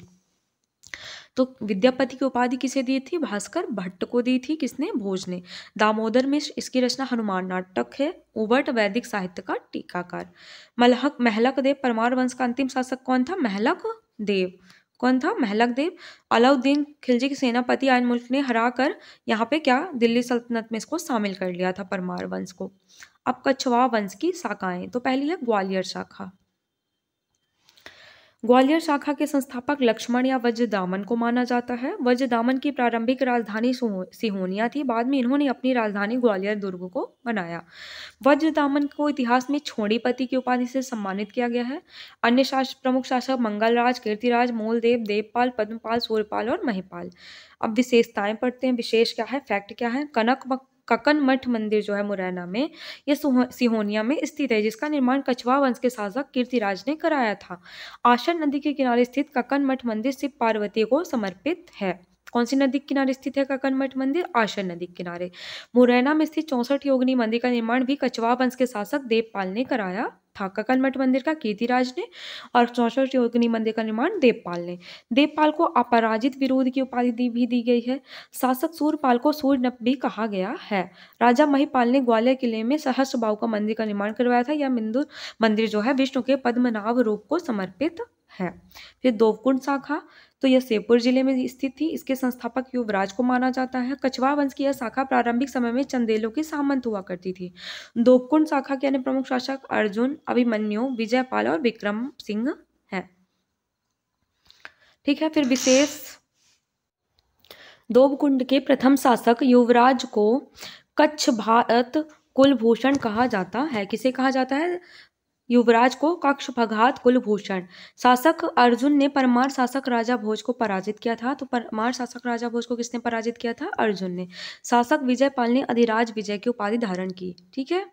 Speaker 1: तो विद्यापति की उपाधि किसे दी थी? भास्कर भट्ट को दी थी। किसने? भोज ने। दामोदर मिश्र। इसकी रचना हनुमान नाटक है। उबट वैदिक साहित्य का टीकाकार। महलक देव। परमार वंश का अंतिम शासक कौन था? महलक देव। कौन था? महलक देव। अलाउद्दीन खिलजी के सेनापति आयन मुल्क ने हरा कर यहाँ पे क्या दिल्ली सल्तनत में इसको शामिल कर लिया था, परमार वंश को। अब कछवाहा वंश की शाखाएं। तो पहली है ग्वालियर शाखा। ग्वालियर शाखा के संस्थापक लक्ष्मण या वज्रदामन को माना जाता है। वज्रदामन की प्रारंभिक राजधानी सिहोनिया थी। बाद में इन्होंने अपनी राजधानी ग्वालियर दुर्ग को बनाया। वज्रदामन को इतिहास में छोड़ीपति की उपाधि से सम्मानित किया गया है। अन्य प्रमुख शासक मंगलराज, कीर्तिराज, मूलदेव, देवपाल, पद्मपाल, सूर्यपाल और महिपाल। अब विशेषताएं पढ़ते हैं। विशेष क्या है, फैक्ट क्या है? ककन मठ मंदिर जो है मुरैना में, यह सिहोनिया में स्थित है, जिसका निर्माण कछवाहा वंश के शासक कीर्तिराज ने कराया था। आशन नदी के किनारे स्थित ककन मठ मंदिर शिव पार्वती को समर्पित है। कौन सी नदी के किनारे स्थित है कक्कड़ मंदिर? आशन नदी के किनारे। मुरैना में स्थित 64 योगिनी मंदिर का निर्माण भी कछवाहा वंश के शासक देवपाल ने कराया था। कक्कड़ मंदिर का कीर्तिराज ने और 64 योगिनी मंदिर का निर्माण देवपाल ने। देवपाल को अपराजित विरोध की उपाधि भी दी गई है। शासक सूर्यपाल को सूर्यनप भी कहा गया है। राजा महिपाल ने ग्वालियर किले में सहस्त्रबाहु का मंदिर का निर्माण करवाया था। यह मंदिर जो है विष्णु के पद्मनाभ रूप को समर्पित है। फिर दोवकुंड शाखा, तो यह श्योपुर जिले में स्थित थी। इसके संस्थापक युवराज को माना जाता है। कछवाहा वंश की यह शाखा प्रारंभिक समय में चंदेलों की सामंत हुआ करती थी। दोवकुंड शाखा के अन्य प्रमुख शासक अर्जुन, अभिमन्यु, विजयपाल और विक्रम सिंह है। ठीक है, फिर विशेष दोवकुंड के प्रथम शासक युवराज को कच्छ भारत कुलभूषण कहा जाता है। किसे कहा जाता है? युवराज को कक्षभगात कुलभूषण। शासक अर्जुन ने परमार शासक राजा भोज को पराजित किया था। तो परमार शासक राजा भोज को किसने पराजित किया था? अर्जुन ने। शासक विजयपाल ने अधिराज विजय की उपाधि धारण की। ठीक है,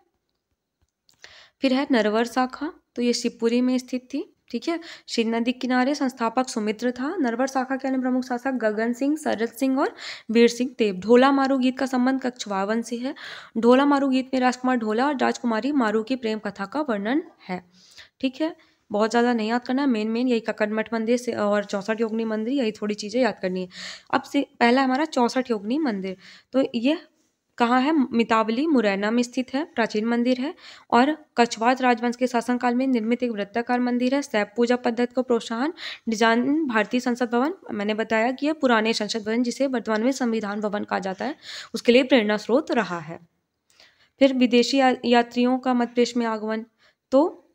Speaker 1: फिर है नरवर शाखा, तो ये शिवपुरी में स्थित थी। ठीक है, शिव नदी किनारे। संस्थापक सुमित्र था। नरवर शाखा के अन्य प्रमुख शासक गगन सिंह, शरद सिंह और वीर सिंह देव। ढोला मारू गीत का संबंध कछवाहा वंश से है। ढोला मारू गीत में राजकुमार ढोला और राजकुमारी मारू की प्रेम कथा का वर्णन है। ठीक है, बहुत ज़्यादा नहीं याद करना, मेन यही कक्कड़ मंदिर से और 64 योगिनी मंदिर, यही थोड़ी चीज़ें याद करनी है। अब से पहला हमारा 64 योगिनी मंदिर, तो ये कहाँ है? मितावली मुरैना में स्थित है। प्राचीन मंदिर है और कछवाहा राजवंश के शासनकाल में निर्मित एक वृत्ताकार मंदिर है। शैव पूजा पद्धति को प्रोत्साहन, डिजाइन भारतीय संसद भवन, मैंने बताया कि यह पुराने संसद भवन जिसे वर्तमान में संविधान भवन कहा जाता है, उसके लिए प्रेरणा स्रोत रहा है। फिर विदेशी यात्रियों का मध्य प्रदेश में आगमन, तो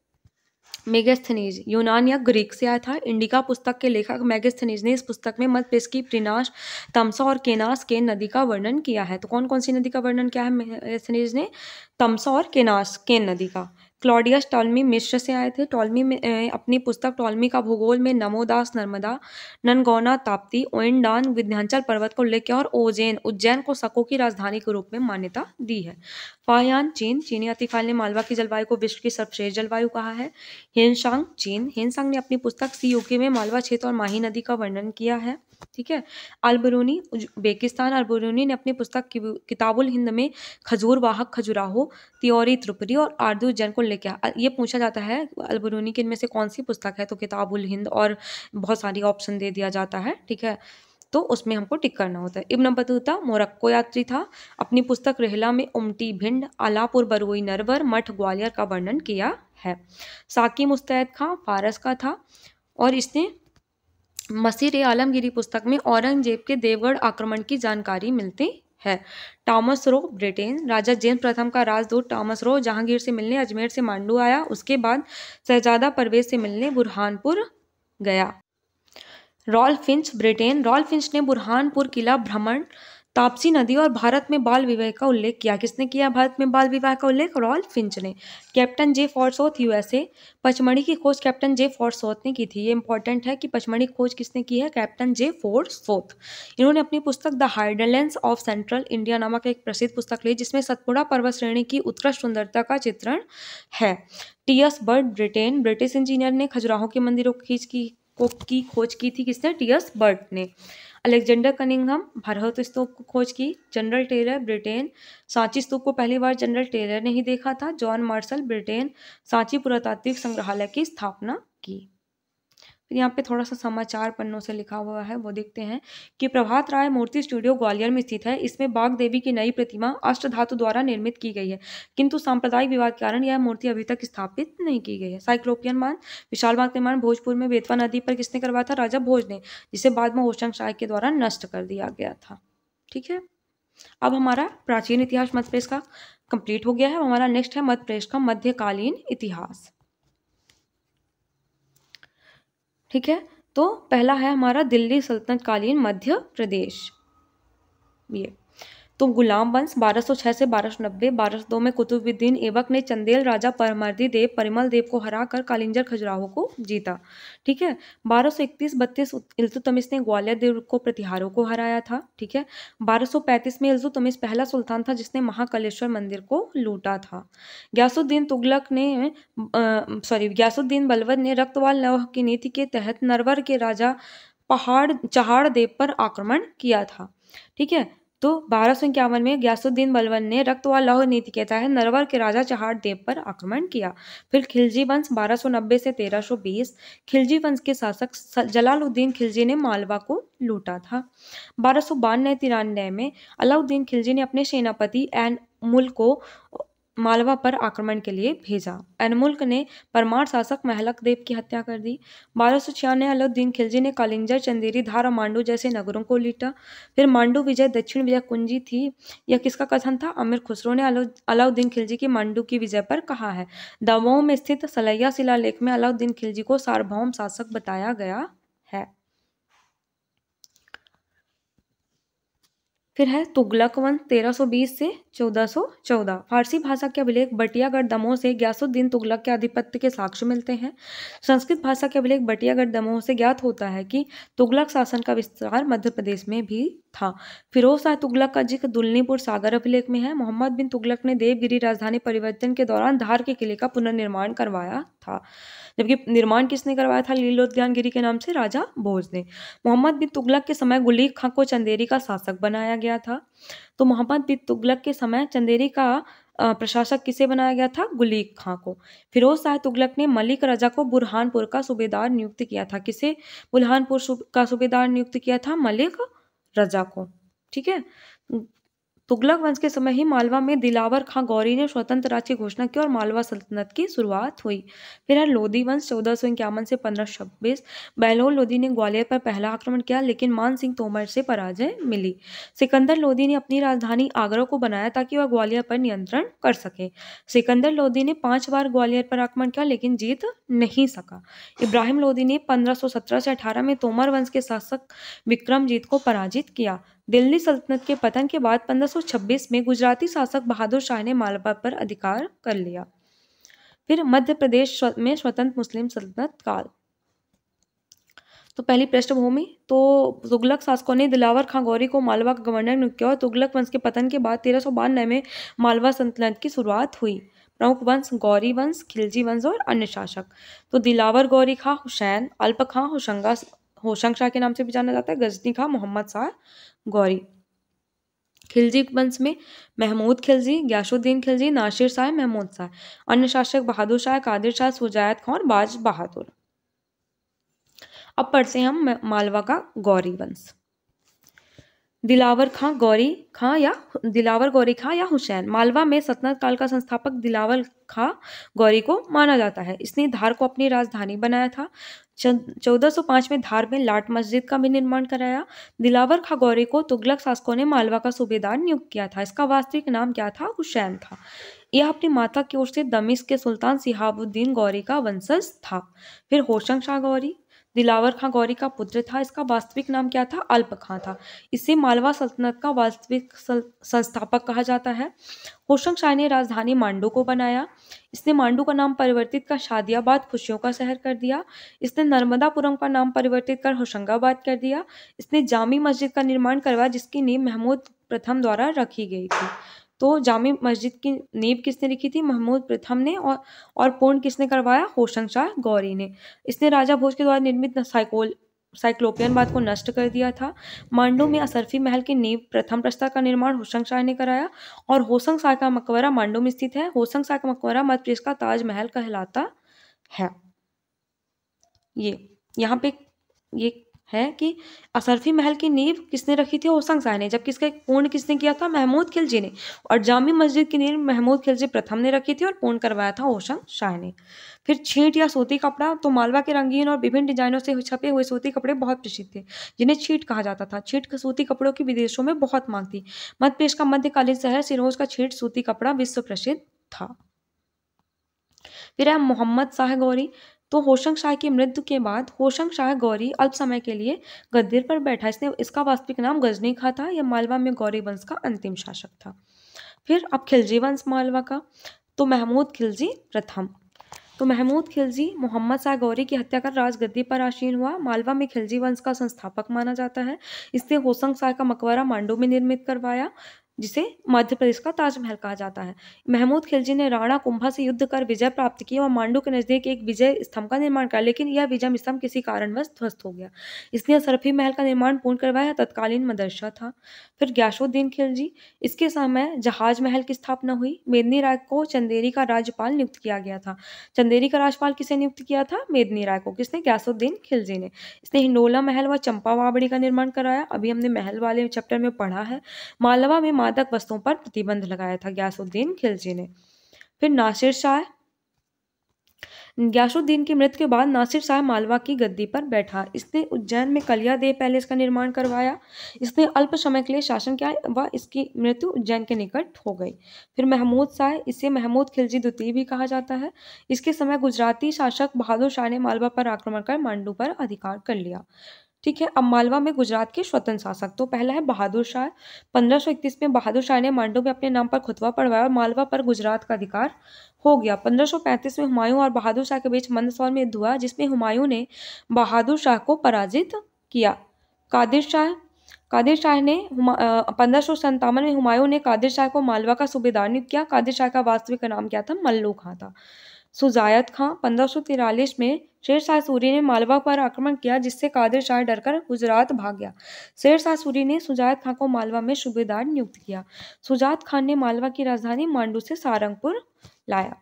Speaker 1: मेगास्थनीज यूनान या ग्रीक से आया था। इंडिका पुस्तक के लेखक मेगास्थनीज ने इस पुस्तक में मध्य प्रदेश की प्रिनाश, तमसा और केनास केन नदी का वर्णन किया है। तो कौन कौन सी नदी का वर्णन किया है मेगास्थनीज ने? तमसा और केनास केन नदी का। क्लॉडियस टॉलमी मिस्र से आए थे। टॉलमी में अपनी पुस्तक टॉलमी का भूगोल में नमोदास, नर्मदा, ननगौना, ताप्ती, ओइनडान, विंध्याचल पर्वत को उल्लेख किया और उज्जैन को शकों की राजधानी के रूप में मान्यता दी है। फाहियान चीन, चीनी अतिफाल ने मालवा की जलवायु को विश्व की सर्वश्रेष्ठ जलवायु कहा है। हेनसांग चीन, हेनसांग ने अपनी पुस्तक सी यूके में मालवा क्षेत्र और माही नदी का वर्णन किया है। ठीक है, अलबरूनी उज्बेकिस्तान, अलबरूनी ने अपनी पुस्तक किताबुल हिंद में खजूर वाहक खजुराहो, त्योरी त्रिपुरी और आर्दू उज्जैन को लेकर आया। ये पूछा जाता है अलबरूनी की इनमें से कौन सी पुस्तक है, तो किताबुल हिंद और बहुत सारी ऑप्शन दे दिया जाता है। ठीक है, तो उसमें हमको टिक करना होता है। इब्न बतूता मोरक्को यात्री था। अपनी पुस्तक रेहला में उमटी भिंड, आलापुर बरुई नरवर, मठ ग्वालियर का वर्णन किया है। साकी मुस्तैद खां फारस का था और इसने मसीर आलमगीरी पुस्तक में औरंगजेब के देवगढ़ आक्रमण की जानकारी मिलती है। टॉमस रो ब्रिटेन, राजा जेम्स प्रथम का राजदूत टॉमस रो जहांगीर से मिलने अजमेर से मांडू आया। उसके बाद शहजादा परवेज से मिलने बुरहानपुर गया। Ralph Finch Britain, Ralph Finch ने बुरहानपुर किला भ्रमण, ताप्ती नदी और भारत में बाल विवाह का उल्लेख किया। किसने किया भारत में बाल विवाह का उल्लेख? रॉल्फ फिंच ने। कैप्टन जे फॉरसोथ यूएसए, पचमढ़ी की खोज कैप्टन जे फॉरसोथ ने की थी। ये इंपॉर्टेंट है कि पचमढ़ी खोज किसने की है? Captain J Forsyth. इन्होंने अपनी पुस्तक the Highlands of central India नामक एक प्रसिद्ध पुस्तक ली जिसमें सतपुड़ा पर्वत श्रेणी की उत्कृष्ट सुंदरता का चित्रण है। TS Bird Britain, British engineer ने खजुराहो के मंदिरों की खोज की थी। किसने? टीएस बर्ड ने। अलेक्जेंडर कनिंघम, भारत स्तूप को खोज की जनरल टेलर ब्रिटेन। सांची स्तूप को पहली बार जनरल टेलर ने ही देखा था। जॉन मार्शल ब्रिटेन, सांची पुरातात्विक संग्रहालय की स्थापना की। फिर यहाँ पे थोड़ा सा समाचार पन्नों से लिखा हुआ है, वो देखते हैं कि प्रभात राय मूर्ति स्टूडियो ग्वालियर में स्थित है। इसमें बाघ देवी की नई प्रतिमा अष्टधातु द्वारा निर्मित की गई है, किंतु सांप्रदायिक विवाद के कारण यह मूर्ति अभी तक स्थापित नहीं की गई है। साइक्लोपियन बांध, विशाल बांध का निर्माण भोजपुर में बेतवा नदी पर किसने करवाया था? राजा भोज ने, जिसे बाद में होशंग शाह के द्वारा नष्ट कर दिया गया था। ठीक है, अब हमारा प्राचीन इतिहास मध्य प्रदेश का कंप्लीट हो गया है। हमारा नेक्स्ट है मध्य प्रदेश का मध्यकालीन इतिहास। ठीक है, तो पहला है हमारा दिल्ली सल्तनत कालीन मध्य प्रदेश। ये तो गुलाम वंश 1206 से 1290, 1202 में कुतुबुद्दीन ऐबक ने चंदेल राजा परमर्दी देव परिमल देव को हराकर कालिंजर खजुराहो को जीता। ठीक है, 1231-32 इल्तुतमिश ने ग्वालियर देव को प्रतिहारों को हराया था। ठीक है, 1235 में इल्तुतमिश पहला सुल्तान था जिसने महाकालेश्वर मंदिर को लूटा था। गयासुद्दीन बलबन ने रक्तवाल लौह की नीति के तहत नरवर के राजा चहाड़ देव पर आक्रमण किया था। ठीक है, तो 1251 में गयासुद्दीन बलबन ने रक्त व लौह नीति के तहत नरवर के राजा चहाड़ देव पर आक्रमण किया। फिर खिलजी वंश 1290 से 1320, खिलजी वंश के शासक जलालुद्दीन खिलजी ने मालवा को लूटा था। 1292-93 में अलाउद्दीन खिलजी ने अपने सेनापति एनमुल को मालवा पर आक्रमण के लिए भेजा। एनमुल्क ने परमार शासक महलक देव की हत्या कर दी। 1296 में अलाउद्दीन खिलजी ने कालिंजर, चंदेरी, धार और मांडू जैसे नगरों को लूटा। फिर मांडू विजय दक्षिण विजय कुंजी थी। यह किसका कथन था? अमीर खुसरो ने अलाउद्दीन खिलजी की मांडू की विजय पर कहा है। दमोह में स्थित सलैया शिलालेख में अलाउद्दीन खिलजी को सार्वभौम शासक बताया गया है। फिर है तुगलक वंश 1320 से 1414। फारसी भाषा के अभिलेख बटियागढ़ दमोह से गयासुद्दीन तुगलक के आधिपत्य के साक्ष्य मिलते हैं। संस्कृत भाषा के अभिलेख बटियागढ़ दमोह से ज्ञात होता है कि तुगलक शासन का विस्तार मध्य प्रदेश में भी था। फिरोज शाह तुगलक का जिक्र दुलनीपुर सागर अभिलेख में है। मोहम्मद बिन तुगलक ने देवगिरी राजधानी परिवर्तन के दौरान धार के किले का पुनर्निर्माण करवाया था, जबकि निर्माण किसने करवाया था? लीलोद्यानगिरी के नाम से राजा भोज ने। मोहम्मद बिन तुगलक के समय गुलीक खां को चंदेरी का शासक बनाया गया था। तो मोहम्मद बिन तुगलक के समय चंदेरी का प्रशासक किसे बनाया गया था? गुलीक खां को। फिरोज शाह तुगलक ने मलिक रजा को बुरहानपुर का सूबेदार नियुक्त किया था। किसे बुरहानपुर का सूबेदार नियुक्त किया था? मलिक रजा को। ठीक है, तुगलक वंश के समय ही मालवा में दिलावर खां गौरी ने स्वतंत्र राज्य की घोषणा की और मालवा सल्तनत की शुरुआत हुई। फिर है लोधी वंश 1451 से 1526। बहलोल लोधी ने ग्वालियर पर पहला आक्रमण किया, लेकिन मान सिंह तोमर से पराजय मिली। सिकंदर लोधी ने अपनी राजधानी आगरा को बनाया ताकि वह ग्वालियर पर नियंत्रण कर सके। सिकंदर लोधी ने 5 बार ग्वालियर पर आक्रमण किया, लेकिन जीत नहीं सका। इब्राहिम लोधी ने 1517 से 18 में तोमर वंश के शासक विक्रमजीत को पराजित किया। दिल्ली सल्तनत के पतन के बाद 1526 में गुजराती शासक बहादुर शाह ने मालवा पर अधिकार कर लिया। फिर मध्य प्रदेश में स्वतंत्र मुस्लिम सल्तनत काल। तो पहली पृष्ठभूमि, तो तुगलक शासकों ने दिलावर खां गौरी को मालवा का गवर्नर नियुक्त किया और तुगलक वंश के पतन के बाद 1392 में मालवा सल्तनत की शुरुआत हुई। प्रमुख वंश गौरी वंश, खिलजी वंश और अन्य शासक। तो दिलावर गौरी खां हुसैन, अल्प खां होशंग शाह के नाम से भी जाना जाता है, गजनी खां मोहम्मद शाह गौरी। खिलजी वंश में महमूद खिलजी, गयासुद्दीन खिलजी, नासिर शाह, महमूद शाह। अन्य शासक बहादुर शाह, कादिर शाह, सुजायत खां और बाज बहादुर। अब पढ़ते हैं हम मालवा का गौरी वंश। दिलावर गौरी खां या हुसैन। मालवा में सल्तनत काल का संस्थापक दिलावर खां गौरी को माना जाता है। इसने धार को अपनी राजधानी बनाया था। 1405 में धार में लाट मस्जिद का भी निर्माण कराया। दिलावर खां गौरी को तुगलक शासकों ने मालवा का सूबेदार नियुक्त किया था। इसका वास्तविक नाम क्या था? हुसैन था। यह अपनी माता की ओर से दमिश्क के सुल्तान सिहाबुद्दीन गौरी का वंशज था। फिर होशंग शाह गौरी दिलावर खां गौरी का पुत्र था। इसका वास्तविक नाम क्या था? अल्प खां था। इसे मालवा सल्तनत का वास्तविक संस्थापक कहा जाता है। होशंग शाह ने राजधानी मांडू को बनाया। इसने मांडू का नाम परिवर्तित कर शादियाबाद खुशियों का शहर कर दिया। इसने नर्मदापुरम का नाम परिवर्तित कर होशंगाबाद कर दिया। इसने जामी मस्जिद का निर्माण करवाया, जिसकी नींव महमूद प्रथम द्वारा रखी गई थी। तो जामी मस्जिद की नींव किसने रखी थी? महमूद प्रथम ने। और पूर्ण किसने करवाया? होशंग शाह गौरी ने। इसने राजा भोज के द्वारा निर्मित साइक्लोपियन बात को नष्ट कर दिया था। मांडू में असरफी महल की नींव प्रथम प्रस्तर का निर्माण होशंग शाह ने कराया और होशंग शाह का मकबरा मांडू में स्थित है। होशंग शाह का मकबरा मध्य प्रदेश का ताजमहल कहलाता है। ये यहाँ पे ये है कि असरफी महल की नींव किसने रखी थी? होशंग शाह ने, जबकि इसका पूर्ण किसने किया था? महमूद खिलजी ने। और जामी मस्जिद की नींव महमूद खिलजी प्रथम ने रखी थी और पूर्ण करवाया था होशंग शाह ने। फिर छींट या सूती कपड़ा। तो मालवा के रंगीन और विभिन्न डिजाइनों से छपे हुए सूती कपड़े बहुत प्रसिद्ध थे, जिन्हें छींट कहा जाता था। छींट सूती कपड़ों की विदेशों में बहुत मांग थी। मध्य प्रदेश का मध्यकालीन शहर सिरोज का छींट सूती कपड़ा विश्व प्रसिद्ध था। फिर है मोहम्मद शाह गौरी। तो होशंग शाह की मृत्यु के बाद होशंग शाह गौरी अल्प समय के लिए गद्दीर पर बैठा। इसका वास्तविक नाम गजनी खां था। यह मालवा में गौरी वंश का अंतिम शासक था। फिर अब खिलजी वंश मालवा का। तो महमूद खिलजी प्रथम। तो महमूद खिलजी मोहम्मद शाह गौरी की हत्या कर राजगद्दी पर आसीन हुआ। मालवा में खिलजी वंश का संस्थापक माना जाता है। इसने होशंग शाह का मकबरा मांडू में निर्मित करवाया। जिसे मध्य प्रदेश का ताजमहल कहा जाता है। महमूद खिलजी ने राणा कुंभा से युद्ध कर विजय प्राप्त की और मांडू के नजदीक एक विजय स्तंभ का निर्माण किया, लेकिन यह विजय स्तंभ किसी कारणवश ध्वस्त हो गया। इसने असरफी महल का निर्माण पूर्ण करवाया, तत्कालीन मदरसा था। फिर गयासुद्दीन खिलजी, इसके समय जहाज महल की स्थापना हुई। मेदिनी राय को चंदेरी का राज्यपाल नियुक्त किया गया था। चंदेरी का राज्यपाल किसे नियुक्त किया था? मेदिनी राय को। किसने? गयासुद्दीन खिलजी ने। इसने हिंडोला महल व चंपावाबड़ी का निर्माण कराया। अभी हमने महल वाले चैप्टर में पढ़ा है। मालवा में मादक वस्तुओं पर प्रतिबंध लगाया था गयासुद्दीन खिलजी ने। फिर नासिर शाह, गयासुद्दीन की मृत्यु के बाद नासिर शाह मालवा की गद्दी पर बैठा। इसने उज्जैन में कलिया देव पैलेस का निर्माण करवाया। इसने अल्प समय के लिए शासन किया व इसकी मृत्यु उज्जैन के निकट हो गई। फिर महमूद शाह, इसे महमूद खिलजी द्वितीय भी कहा जाता है। इसके समय गुजराती शासक बहादुर शाह ने मालवा पर आक्रमण कर मांडू पर अधिकार कर लिया। ठीक है, अब मालवा में गुजरात के स्वतंत्र शासक, तो पहला है बहादुर शाह। 1531 में बहादुर शाह ने मांडू में अपने नाम पर खुतवा पढ़वाया और मालवा पर गुजरात का अधिकार हो गया। 1535 में हुमायूं और बहादुर शाह के बीच मंदसौर में युद्ध हुआ, जिसमें हुमायूं ने बहादुर शाह को पराजित किया। कादिर शाह ने 1557 में हुमायूं ने कादिर शाह को मालवा का सूबेदार नियुक्त किया। कादिर शाह का वास्तविक नाम क्या था? मल्लू खां था। सुजायत खां, 1543 में शेर शाह सूरी ने मालवा पर आक्रमण किया, जिससे कादिर शाह डरकर गुजरात भाग गया। शेर शाह सूरी ने सुजायत खां को मालवा में सूबेदार नियुक्त किया। सुजायत खान ने मालवा की राजधानी मांडू से सारंगपुर लाया।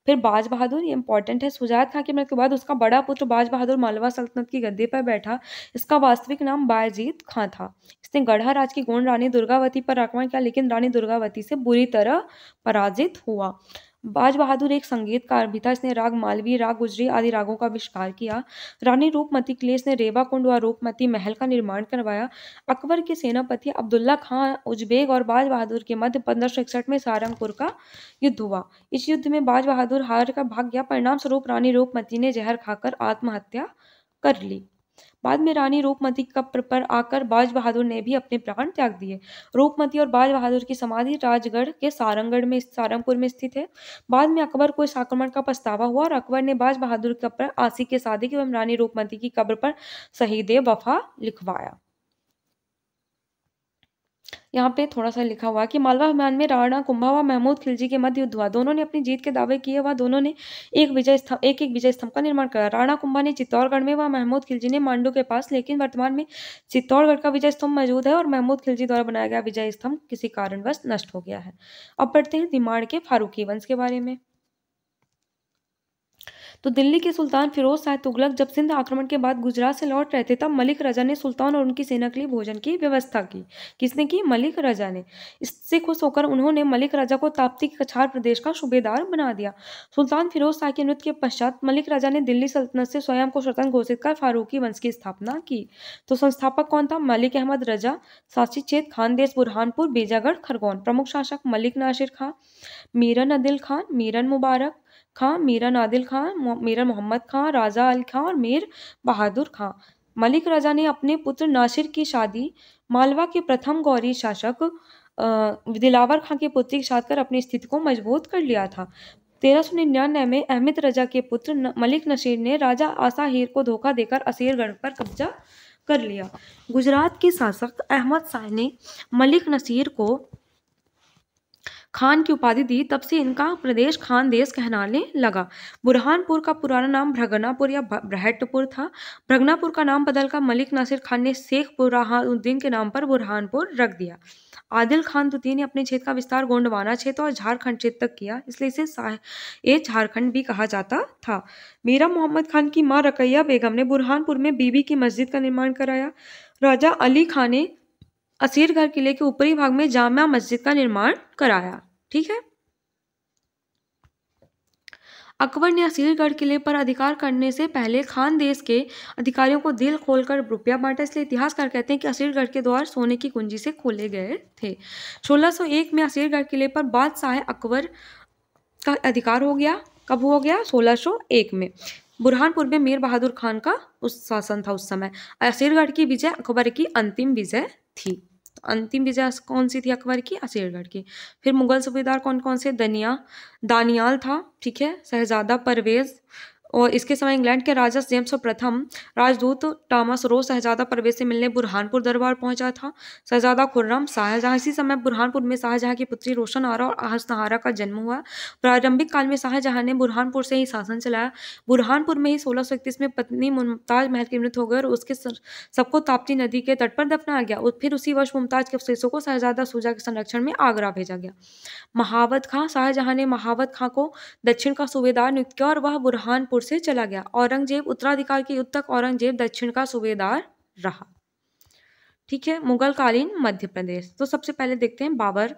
Speaker 1: फिर बाज बहादुर, ये इंपॉर्टेंट है। सुजायत खां की मृत्यु के बाद उसका बड़ा पुत्र बाज बहादुर मालवा सल्तनत की गद्दी पर बैठा। इसका वास्तविक नाम बायजीत खां था। इसने गढ़ा राज की गोंड रानी दुर्गावती पर आक्रमण किया, लेकिन रानी दुर्गावती से बुरी तरह पराजित हुआ। बाज बहादुर एक संगीतकार भी था। इसने राग मालवी, राग गुजरी आदि रागों का आविष्कार किया। रानी रूपमती के लिए इसने रेवा कुंड व रूपमती महल का निर्माण करवाया। अकबर के सेनापति अब्दुल्ला खां उजबेग और बाज बहादुर के मध्य 1561 में सारंगपुर का युद्ध हुआ। इस युद्ध में बाज बहादुर हार कर भाग गया। परिणाम स्वरूप रानी रूपमती ने जहर खाकर आत्महत्या कर ली। बाद में रानी रूपमती के कब्र पर आकर बाज बहादुर ने भी अपने प्राण त्याग दिए। रूपमती और बाज बहादुर की समाधि राजगढ़ के सारंगपुर में स्थित है। बाद में अकबर को इस आक्रमण का पछतावा हुआ और अकबर ने बाज बहादुर के कब्र आसिक के सादिक एवं रानी रूपमती की कब्र पर शहीदे वफा लिखवाया। यहाँ पे थोड़ा सा लिखा हुआ कि मालवा अभियान में राणा कुंभा व महमूद खिलजी के मध्य युद्ध हुआ। दोनों ने अपनी जीत के दावे किए व दोनों ने एक विजय स्तंभ का निर्माण किया। राणा कुंभा ने चित्तौड़गढ़ में व महमूद खिलजी ने मांडू के पास, लेकिन वर्तमान में चित्तौड़गढ़ का विजय स्तंभ मौजूद है और महमूद खिलजी द्वारा बनाया गया विजय स्तंभ किसी कारणवश नष्ट हो गया है। अब पढ़ते हैं दिमाड़ के फारूकी वंश के बारे में। तो दिल्ली के सुल्तान फिरोज शाह तुगलक जब सिंध आक्रमण के बाद गुजरात से लौट रहे थे, तब मलिक राजा ने सुल्तान और उनकी सेना के लिए भोजन की व्यवस्था की। किसने की? मलिक राजा ने। इससे खुश होकर उन्होंने मलिक राजा को ताप्ती के कछार प्रदेश का सूबेदार बना दिया। सुल्तान फिरोज शाह की मृत्यु के पश्चात मलिक राजा ने दिल्ली सल्तनत से स्वयं को स्वतंत्र घोषित कर फारूकी वंश की स्थापना की। तो संस्थापक कौन था? मलिक अहमद रजा, शासी क्षेत्र खानदेश बुरहानपुर बीजागढ़ खरगोन। प्रमुख शासक मलिक नासिर खां, मीरन अदिल खान, मीरन मुबारक खां, मीरन आदिल खान, मीरन मोहम्मद खां, राजा अली खां और मीर बहादुर खां। मलिक राजा ने अपने पुत्र नासिर की शादी मालवा के प्रथम गौरी शासक दिलावर खां की पुत्री के साथ कर अपनी स्थिति को मजबूत कर लिया था। 1399 में अहमद रजा के पुत्र मलिक नसीर ने राजा आसा हीर को धोखा देकर असीरगढ़ पर कब्जा कर लिया। गुजरात के शासक अहमद शाह ने मलिक नसीर को खान की उपाधि दी। तब से इनका प्रदेश खानदेश कहलाने लगा। बुरहानपुर का पुराना नाम भ्रगनापुर या ब्रहटपुर था। भ्रगनापुर का नाम बदलकर मलिक नासिर खान ने शेख बुरहानुद्दीन के नाम पर बुरहानपुर रख दिया। आदिल खान द्वितीय ने अपने क्षेत्र का विस्तार गोंडवाना क्षेत्र और झारखंड क्षेत्र तक किया, इसलिए इसे झारखंड भी कहा जाता था। मीरा मोहम्मद खान की मां रकैया बेगम ने बुरहानपुर में बीबी की मस्जिद का निर्माण कराया। राजा अली खान ने असीरगढ़ किले के ऊपरी भाग में जामिया मस्जिद का निर्माण कराया। ठीक है। अकबर ने असीरगढ़ किले पर अधिकार करने से पहले खानदेश के अधिकारियों को दिल खोलकर रुपया बांटा, इसलिए इतिहासकार कहते हैं कि असीरगढ़ के द्वार सोने की कुंजी से खोले गए थे। 1601 में असीरगढ़ किले पर बादशाह अकबर का अधिकार हो गया। कब हो गया? 1601 में। बुरहानपुर में मीर बहादुर खान का उस शासन था उस समय। असीरगढ़ की विजय अकबर की अंतिम विजय थी। अंतिम विजय कौन सी थी अकबर की? असीरगढ़ की। फिर मुगल सूबेदार कौन कौन से? दानियाल था, ठीक है, शहजादा परवेज, और इसके समय इंग्लैंड के राजा जेम्स प्रथम राजदूत टॉमस रो शहजादा परवेज से मिलने बुरहानपुर दरबार पहुंचा था। शहजादा खुर्रम शाहजहां, इसी समय बुरहानपुर में शाहजहां की पुत्री रोशन आरा और हसनहारा का जन्म हुआ। प्रारंभिक काल में शाहजहां ने बुरहानपुर से ही शासन चलाया। बुरहानपुर में ही 1631 में पत्नी मुमताज महल की मृत्यु हो गई और उसके सबको ताप्ती नदी के तट पर दफनाया गया। फिर उसी वर्ष मुमताज के अवशेषों को शहजादा शुजा के संरक्षण में आगरा भेजा गया। महावत खां, शाहजहां ने महावत खां को दक्षिण का सूबेदार नियुक्त किया और वह बुरहानपुर से चला गया। औरंगजेब उत्तराधिकार के युद्ध तक औरंगजेब दक्षिण का सूबेदार रहा। ठीक है, मुगल कालीन मध्य प्रदेश। तो सबसे पहले देखते हैं बाबर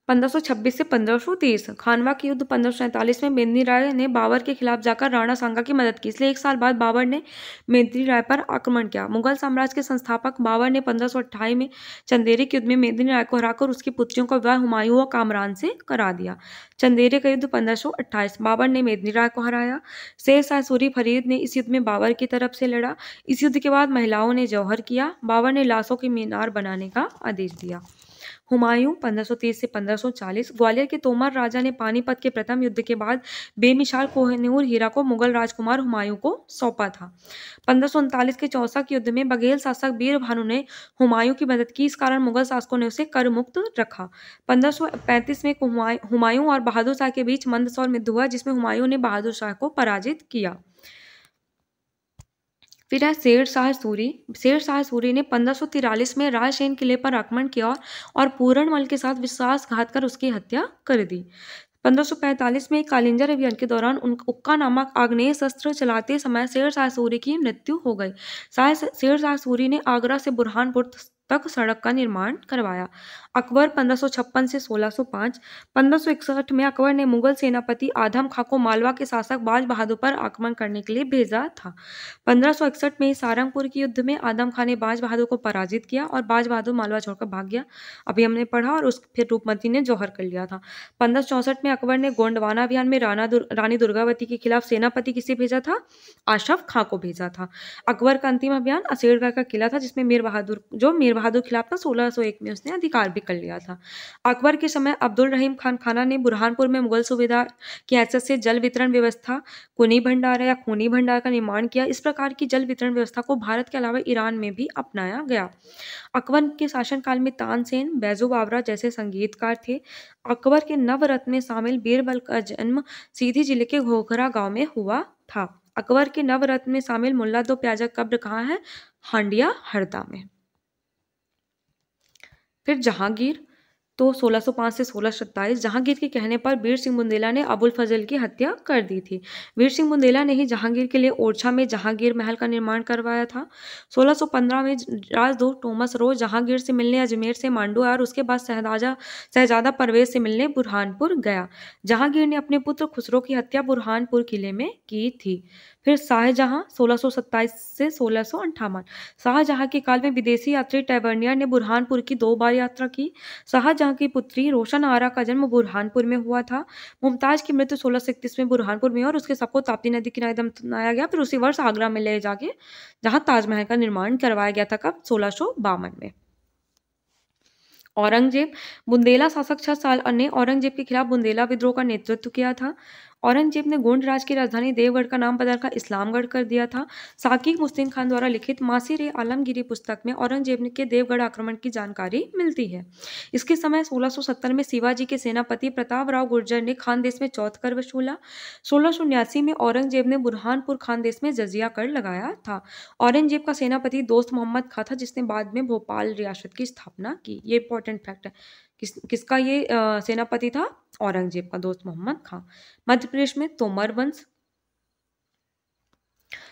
Speaker 1: 1526 से 1530। खानवा के युद्ध 1547 में मेदिनी राय ने बाबर के खिलाफ जाकर राणा सांगा की मदद की, इसलिए एक साल बाद बाबर ने मेदिनी राय पर आक्रमण किया। मुगल साम्राज्य के संस्थापक बाबर ने 1528 में चंदेरी के युद्ध में मेदिनी राय को हराकर उसकी पुत्रियों का विवाह हुमायूं और कामरान से करा दिया। चंदेरी का युद्ध 1528, बाबर ने मेदिनी राय को हराया। शेर शाह सूरी फरीद ने इस युद्ध में बाबर की तरफ से लड़ा। इस युद्ध के बाद महिलाओं ने जौहर किया। बाबर ने लाशों की मीनार बनाने का आदेश दिया। हुमायूं 1530 से 1540, ग्वालियर के तोमर राजा ने पानीपत के प्रथम युद्ध के बाद बेमिसाल कोहिनूर हीरा को मुगल राजकुमार हुमायूं को सौंपा था। 1539 के चौसा के युद्ध में बघेल शासक बीर भानु ने हुमायूं की मदद की, इस कारण मुगल शासकों ने उसे कर मुक्त रखा। 1535 में हुमायूं और बहादुर शाह के बीच मंदसौर युद्ध हुआ, जिसमें हुमायूं ने बहादुर शाह को पराजित किया। फिर है शेर शाह सूरी। शेर शाह सूरी ने 1543 में रायसेन किले पर आक्रमण किया और पूरणमल के साथ विश्वासघात कर उसकी हत्या कर दी। 1545 में कालिंजर अभियान के दौरान उक्का नामक आग्नेय शस्त्र चलाते समय शेर शाह सूरी की मृत्यु हो गई। शेर शाह सूरी ने आगरा से बुरहानपुर तक सड़क का निर्माण करवाया। अकबर 1556 से 1605। 1561 में अकबर ने मुगल सेनापति आदम खां को मालवा के शासक बाज बहादुर पर आक्रमण करने के लिए भेजा था। 1561 में सारंगपुर के युद्ध में आदम खां ने बाज बहादुर को पराजित किया और बाज बहादुर मालवा छोड़कर भाग गया। अभी हमने पढ़ा, और फिर रूपमती ने जौहर कर लिया था। 1564 में अकबर ने गोंडवाना अभियान में रानी दुर्गावती के खिलाफ सेनापति किसे भेजा था? आशफ खां को भेजा था। अकबर का अंतिम अभियान असीरगढ़ का किला था, जिसमें मीर बहादुर खिलाफ था। 1601 में उसने अधिकार भी कर लिया था। अकबर के समय अब्दुल रहीम खान खाना ने बुरहानपुर में मुगल सूबेदार की हैसियत से जल वितरण व्यवस्था कुनी भंडार या खूनी भंडार का निर्माण किया। इस प्रकार की जल वितरण व्यवस्था को भारत के अलावा ईरान में भी अपनाया गया। अकबर के शासनकाल में तानसेन, बैजू बावरा जैसे संगीतकार थे। अकबर के नवरत्न में शामिल बीरबल का जन्म सीधी जिले के घोघरा गांव में हुआ था। अकबर के नवरत्न में शामिल मुल्ला दो प्याजा कब्र कहाँ है? हांडिया हरदा में। फिर जहांगीर, तो 1605 से 1627। जहांगीर के कहने पर वीर सिंह बुंदेला ने अबुल फजल की हत्या कर दी थी। वीर सिंह बुंदेला ने ही जहांगीर के लिए ओरछा में जहांगीर महल का निर्माण करवाया था। 1615 में राजदूत टॉमस रो जहांगीर से मिलने अजमेर से मांडू आया और उसके बाद शहजादा परवेज से मिलने बुरहानपुर गया। जहांगीर ने अपने पुत्र खुसरो की हत्या बुरहानपुर किले में की थी। फिर शाहजहां 1627 से 1658। शाहजहां के काल में विदेशी यात्री टैवर्नियर ने बुरहानपुर की 2 बार यात्रा की। शाहजहां की पुत्री रोशन आरा का जन्म बुरहानपुर में हुआ था। मुमताज की मृत्यु 1631 में बुरहानपुर में और उसके सबको ताप्ती नदी किनारे दफनाया गया। फिर उसी वर्ष आगरा में ले जाके जहां ताजमहल का निर्माण करवाया गया था, कब? 1652 में। औरंगजेब, बुंदेला शासक 6 साल ने औरंगजेब के खिलाफ बुंदेला विद्रोह का नेतृत्व किया था। औरंगजेब ने गोंड राज की राजधानी देवगढ़ का नाम बदलकर इस्लामगढ़ कर दिया था। साकिब मुस्लिम खान द्वारा लिखित मासिर ए आलमगीरी पुस्तक में औरंगजेब के देवगढ़ आक्रमण की जानकारी मिलती है। इसके समय 1670 में शिवाजी के सेनापति प्रताप राव गुर्जर ने खानदेश में चौथ कर वसूला। 1679 में औरंगजेब ने बुरहानपुर खानदेश में जजिया कर लगाया था। औरंगजेब का सेनापति दोस्त मोहम्मद खां था, जिसने बाद में भोपाल रियासत की स्थापना की। ये इंपॉर्टेंट फैक्ट है। किसका ये सेनापति था? औरंगजेब का दोस्त मोहम्मद खां। मध्य प्रदेश में तोमर वंश,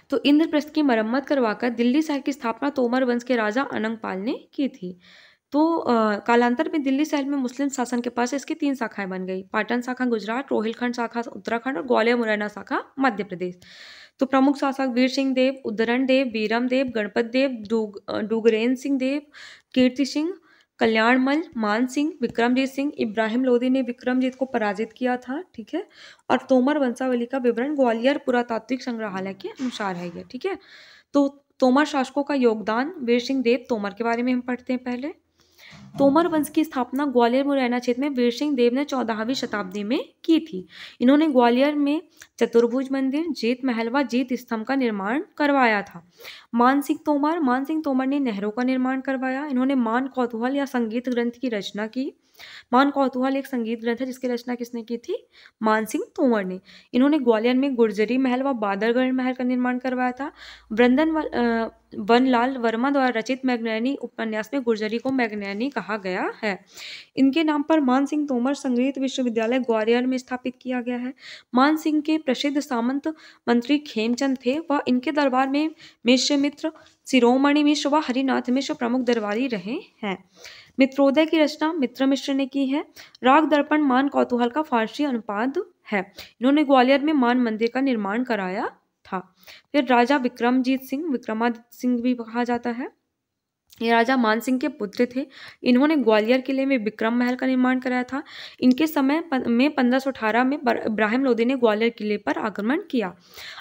Speaker 1: तो इंद्रप्रस्थ की मरम्मत करवाकर दिल्ली शहर की स्थापना तोमर वंश के राजा अनंगपाल ने की थी। तो कालांतर में दिल्ली शहर में मुस्लिम शासन के पास इसकी 3 शाखाएं बन गई। पाटन शाखा गुजरात, रोहिलखंड शाखा उत्तराखंड और ग्वालियर मुरैना शाखा मध्य प्रदेश। तो प्रमुख शासक वीर सिंह देव, उद्धरण देव, बीरम देव, गणपत देव, डूगरेन सिंह देव, कीर्ति सिंह, कल्याणमल, मान सिंह, विक्रमजीत सिंह। इब्राहिम लोदी ने विक्रमजीत को पराजित किया था। ठीक है, और तोमर वंशावली का विवरण ग्वालियर पुरातात्विक संग्रहालय के अनुसार है ये। ठीक है, तो तोमर शासकों का योगदान, वीर सिंह देव तोमर के बारे में हम पढ़ते हैं पहले। तोमर वंश की स्थापना ग्वालियर मुरैना क्षेत्र में वीर सिंह देव ने 14वीं शताब्दी में की थी। इन्होंने ग्वालियर में चतुर्भुज मंदिर, जीत महल व जीत स्तंभ का निर्माण करवाया था। मान सिंह तोमर ने नहरों का निर्माण करवाया। इन्होंने मान कौतूहल या संगीत ग्रंथ की रचना की। मान कौतूहल एक संगीत ग्रंथ है जिसकी रचना किसने की थी? मान सिंह तोमर ने। इन्होंने ग्वालियर में गुर्जरी महल व बादरगढ़ महल का निर्माण करवाया था। वनलाल वर्मा द्वारा रचित मैगनैनी उपन्यास में गुर्जरी को मैगनैनी कहा गया है। इनके नाम पर मान सिंह तोमर संगीत विश्वविद्यालय ग्वालियर में स्थापित किया गया है। मान सिंह के प्रसिद्ध सामंत मंत्री खेमचंद थे व इनके दरबार में मिश्र मित्र, शिरोमणि मिश्र व हरिनाथ मिश्र प्रमुख दरबारी रहे हैं। मित्रोदय की रचना मित्र मिश्र ने की है। राग दर्पण मान कौतूहल का फारसी अनुवाद है। इन्होंने ग्वालियर में मान मंदिर का निर्माण कराया था। फिर राजा विक्रमादित्य सिंह भी कहा जाता है। ये राजा मान सिंह के पुत्र थे। इन्होंने ग्वालियर किले में विक्रम महल का निर्माण कराया था। इनके समय में 1518 में इब्राहिम लोदी ने ग्वालियर किले पर आक्रमण किया।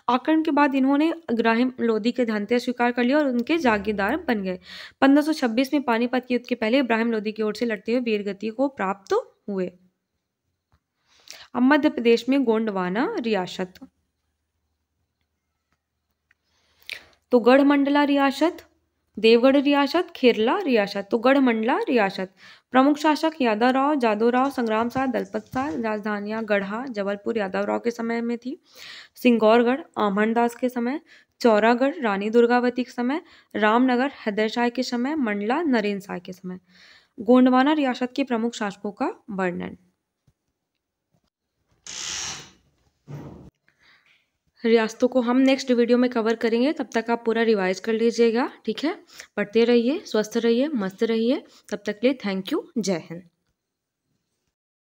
Speaker 1: आक्रमण के बाद इन्होंने इब्राहिम लोदी के धनते स्वीकार कर लिया और उनके जागीरदार बन गए। 1526 में पानीपत के युद्ध के पहले इब्राहिम लोदी की ओर से लड़ते हुए वीरगति को प्राप्त हुए। अब मध्य प्रदेश में गोंडवाना रियासत, तो गढ़मंडला रियासत, देवगढ़ रियासत, खेरला रियासत। तो गढ़मंडला रियासत, प्रमुख शासक जादवराव, संग्राम साथ, दलपत साथ। राजधानियां गढ़ा, जबलपुर यादवराव के समय में थी। सिंगौरगढ़ आमनदास के समय, चौरागढ़ रानी दुर्गावती के समय, रामनगर हैदर शाह के समय, मंडला नरेंद्र शाह के समय। गोंडवाना रियासत के प्रमुख शासकों का वर्णन। रियासतों को हम नेक्स्ट वीडियो में कवर करेंगे। तब तक आप पूरा रिवाइज कर लीजिएगा, ठीक है। पढ़ते रहिए, स्वस्थ रहिए, मस्त रहिए। तब तक के लिए थैंक यू। जय हिंद।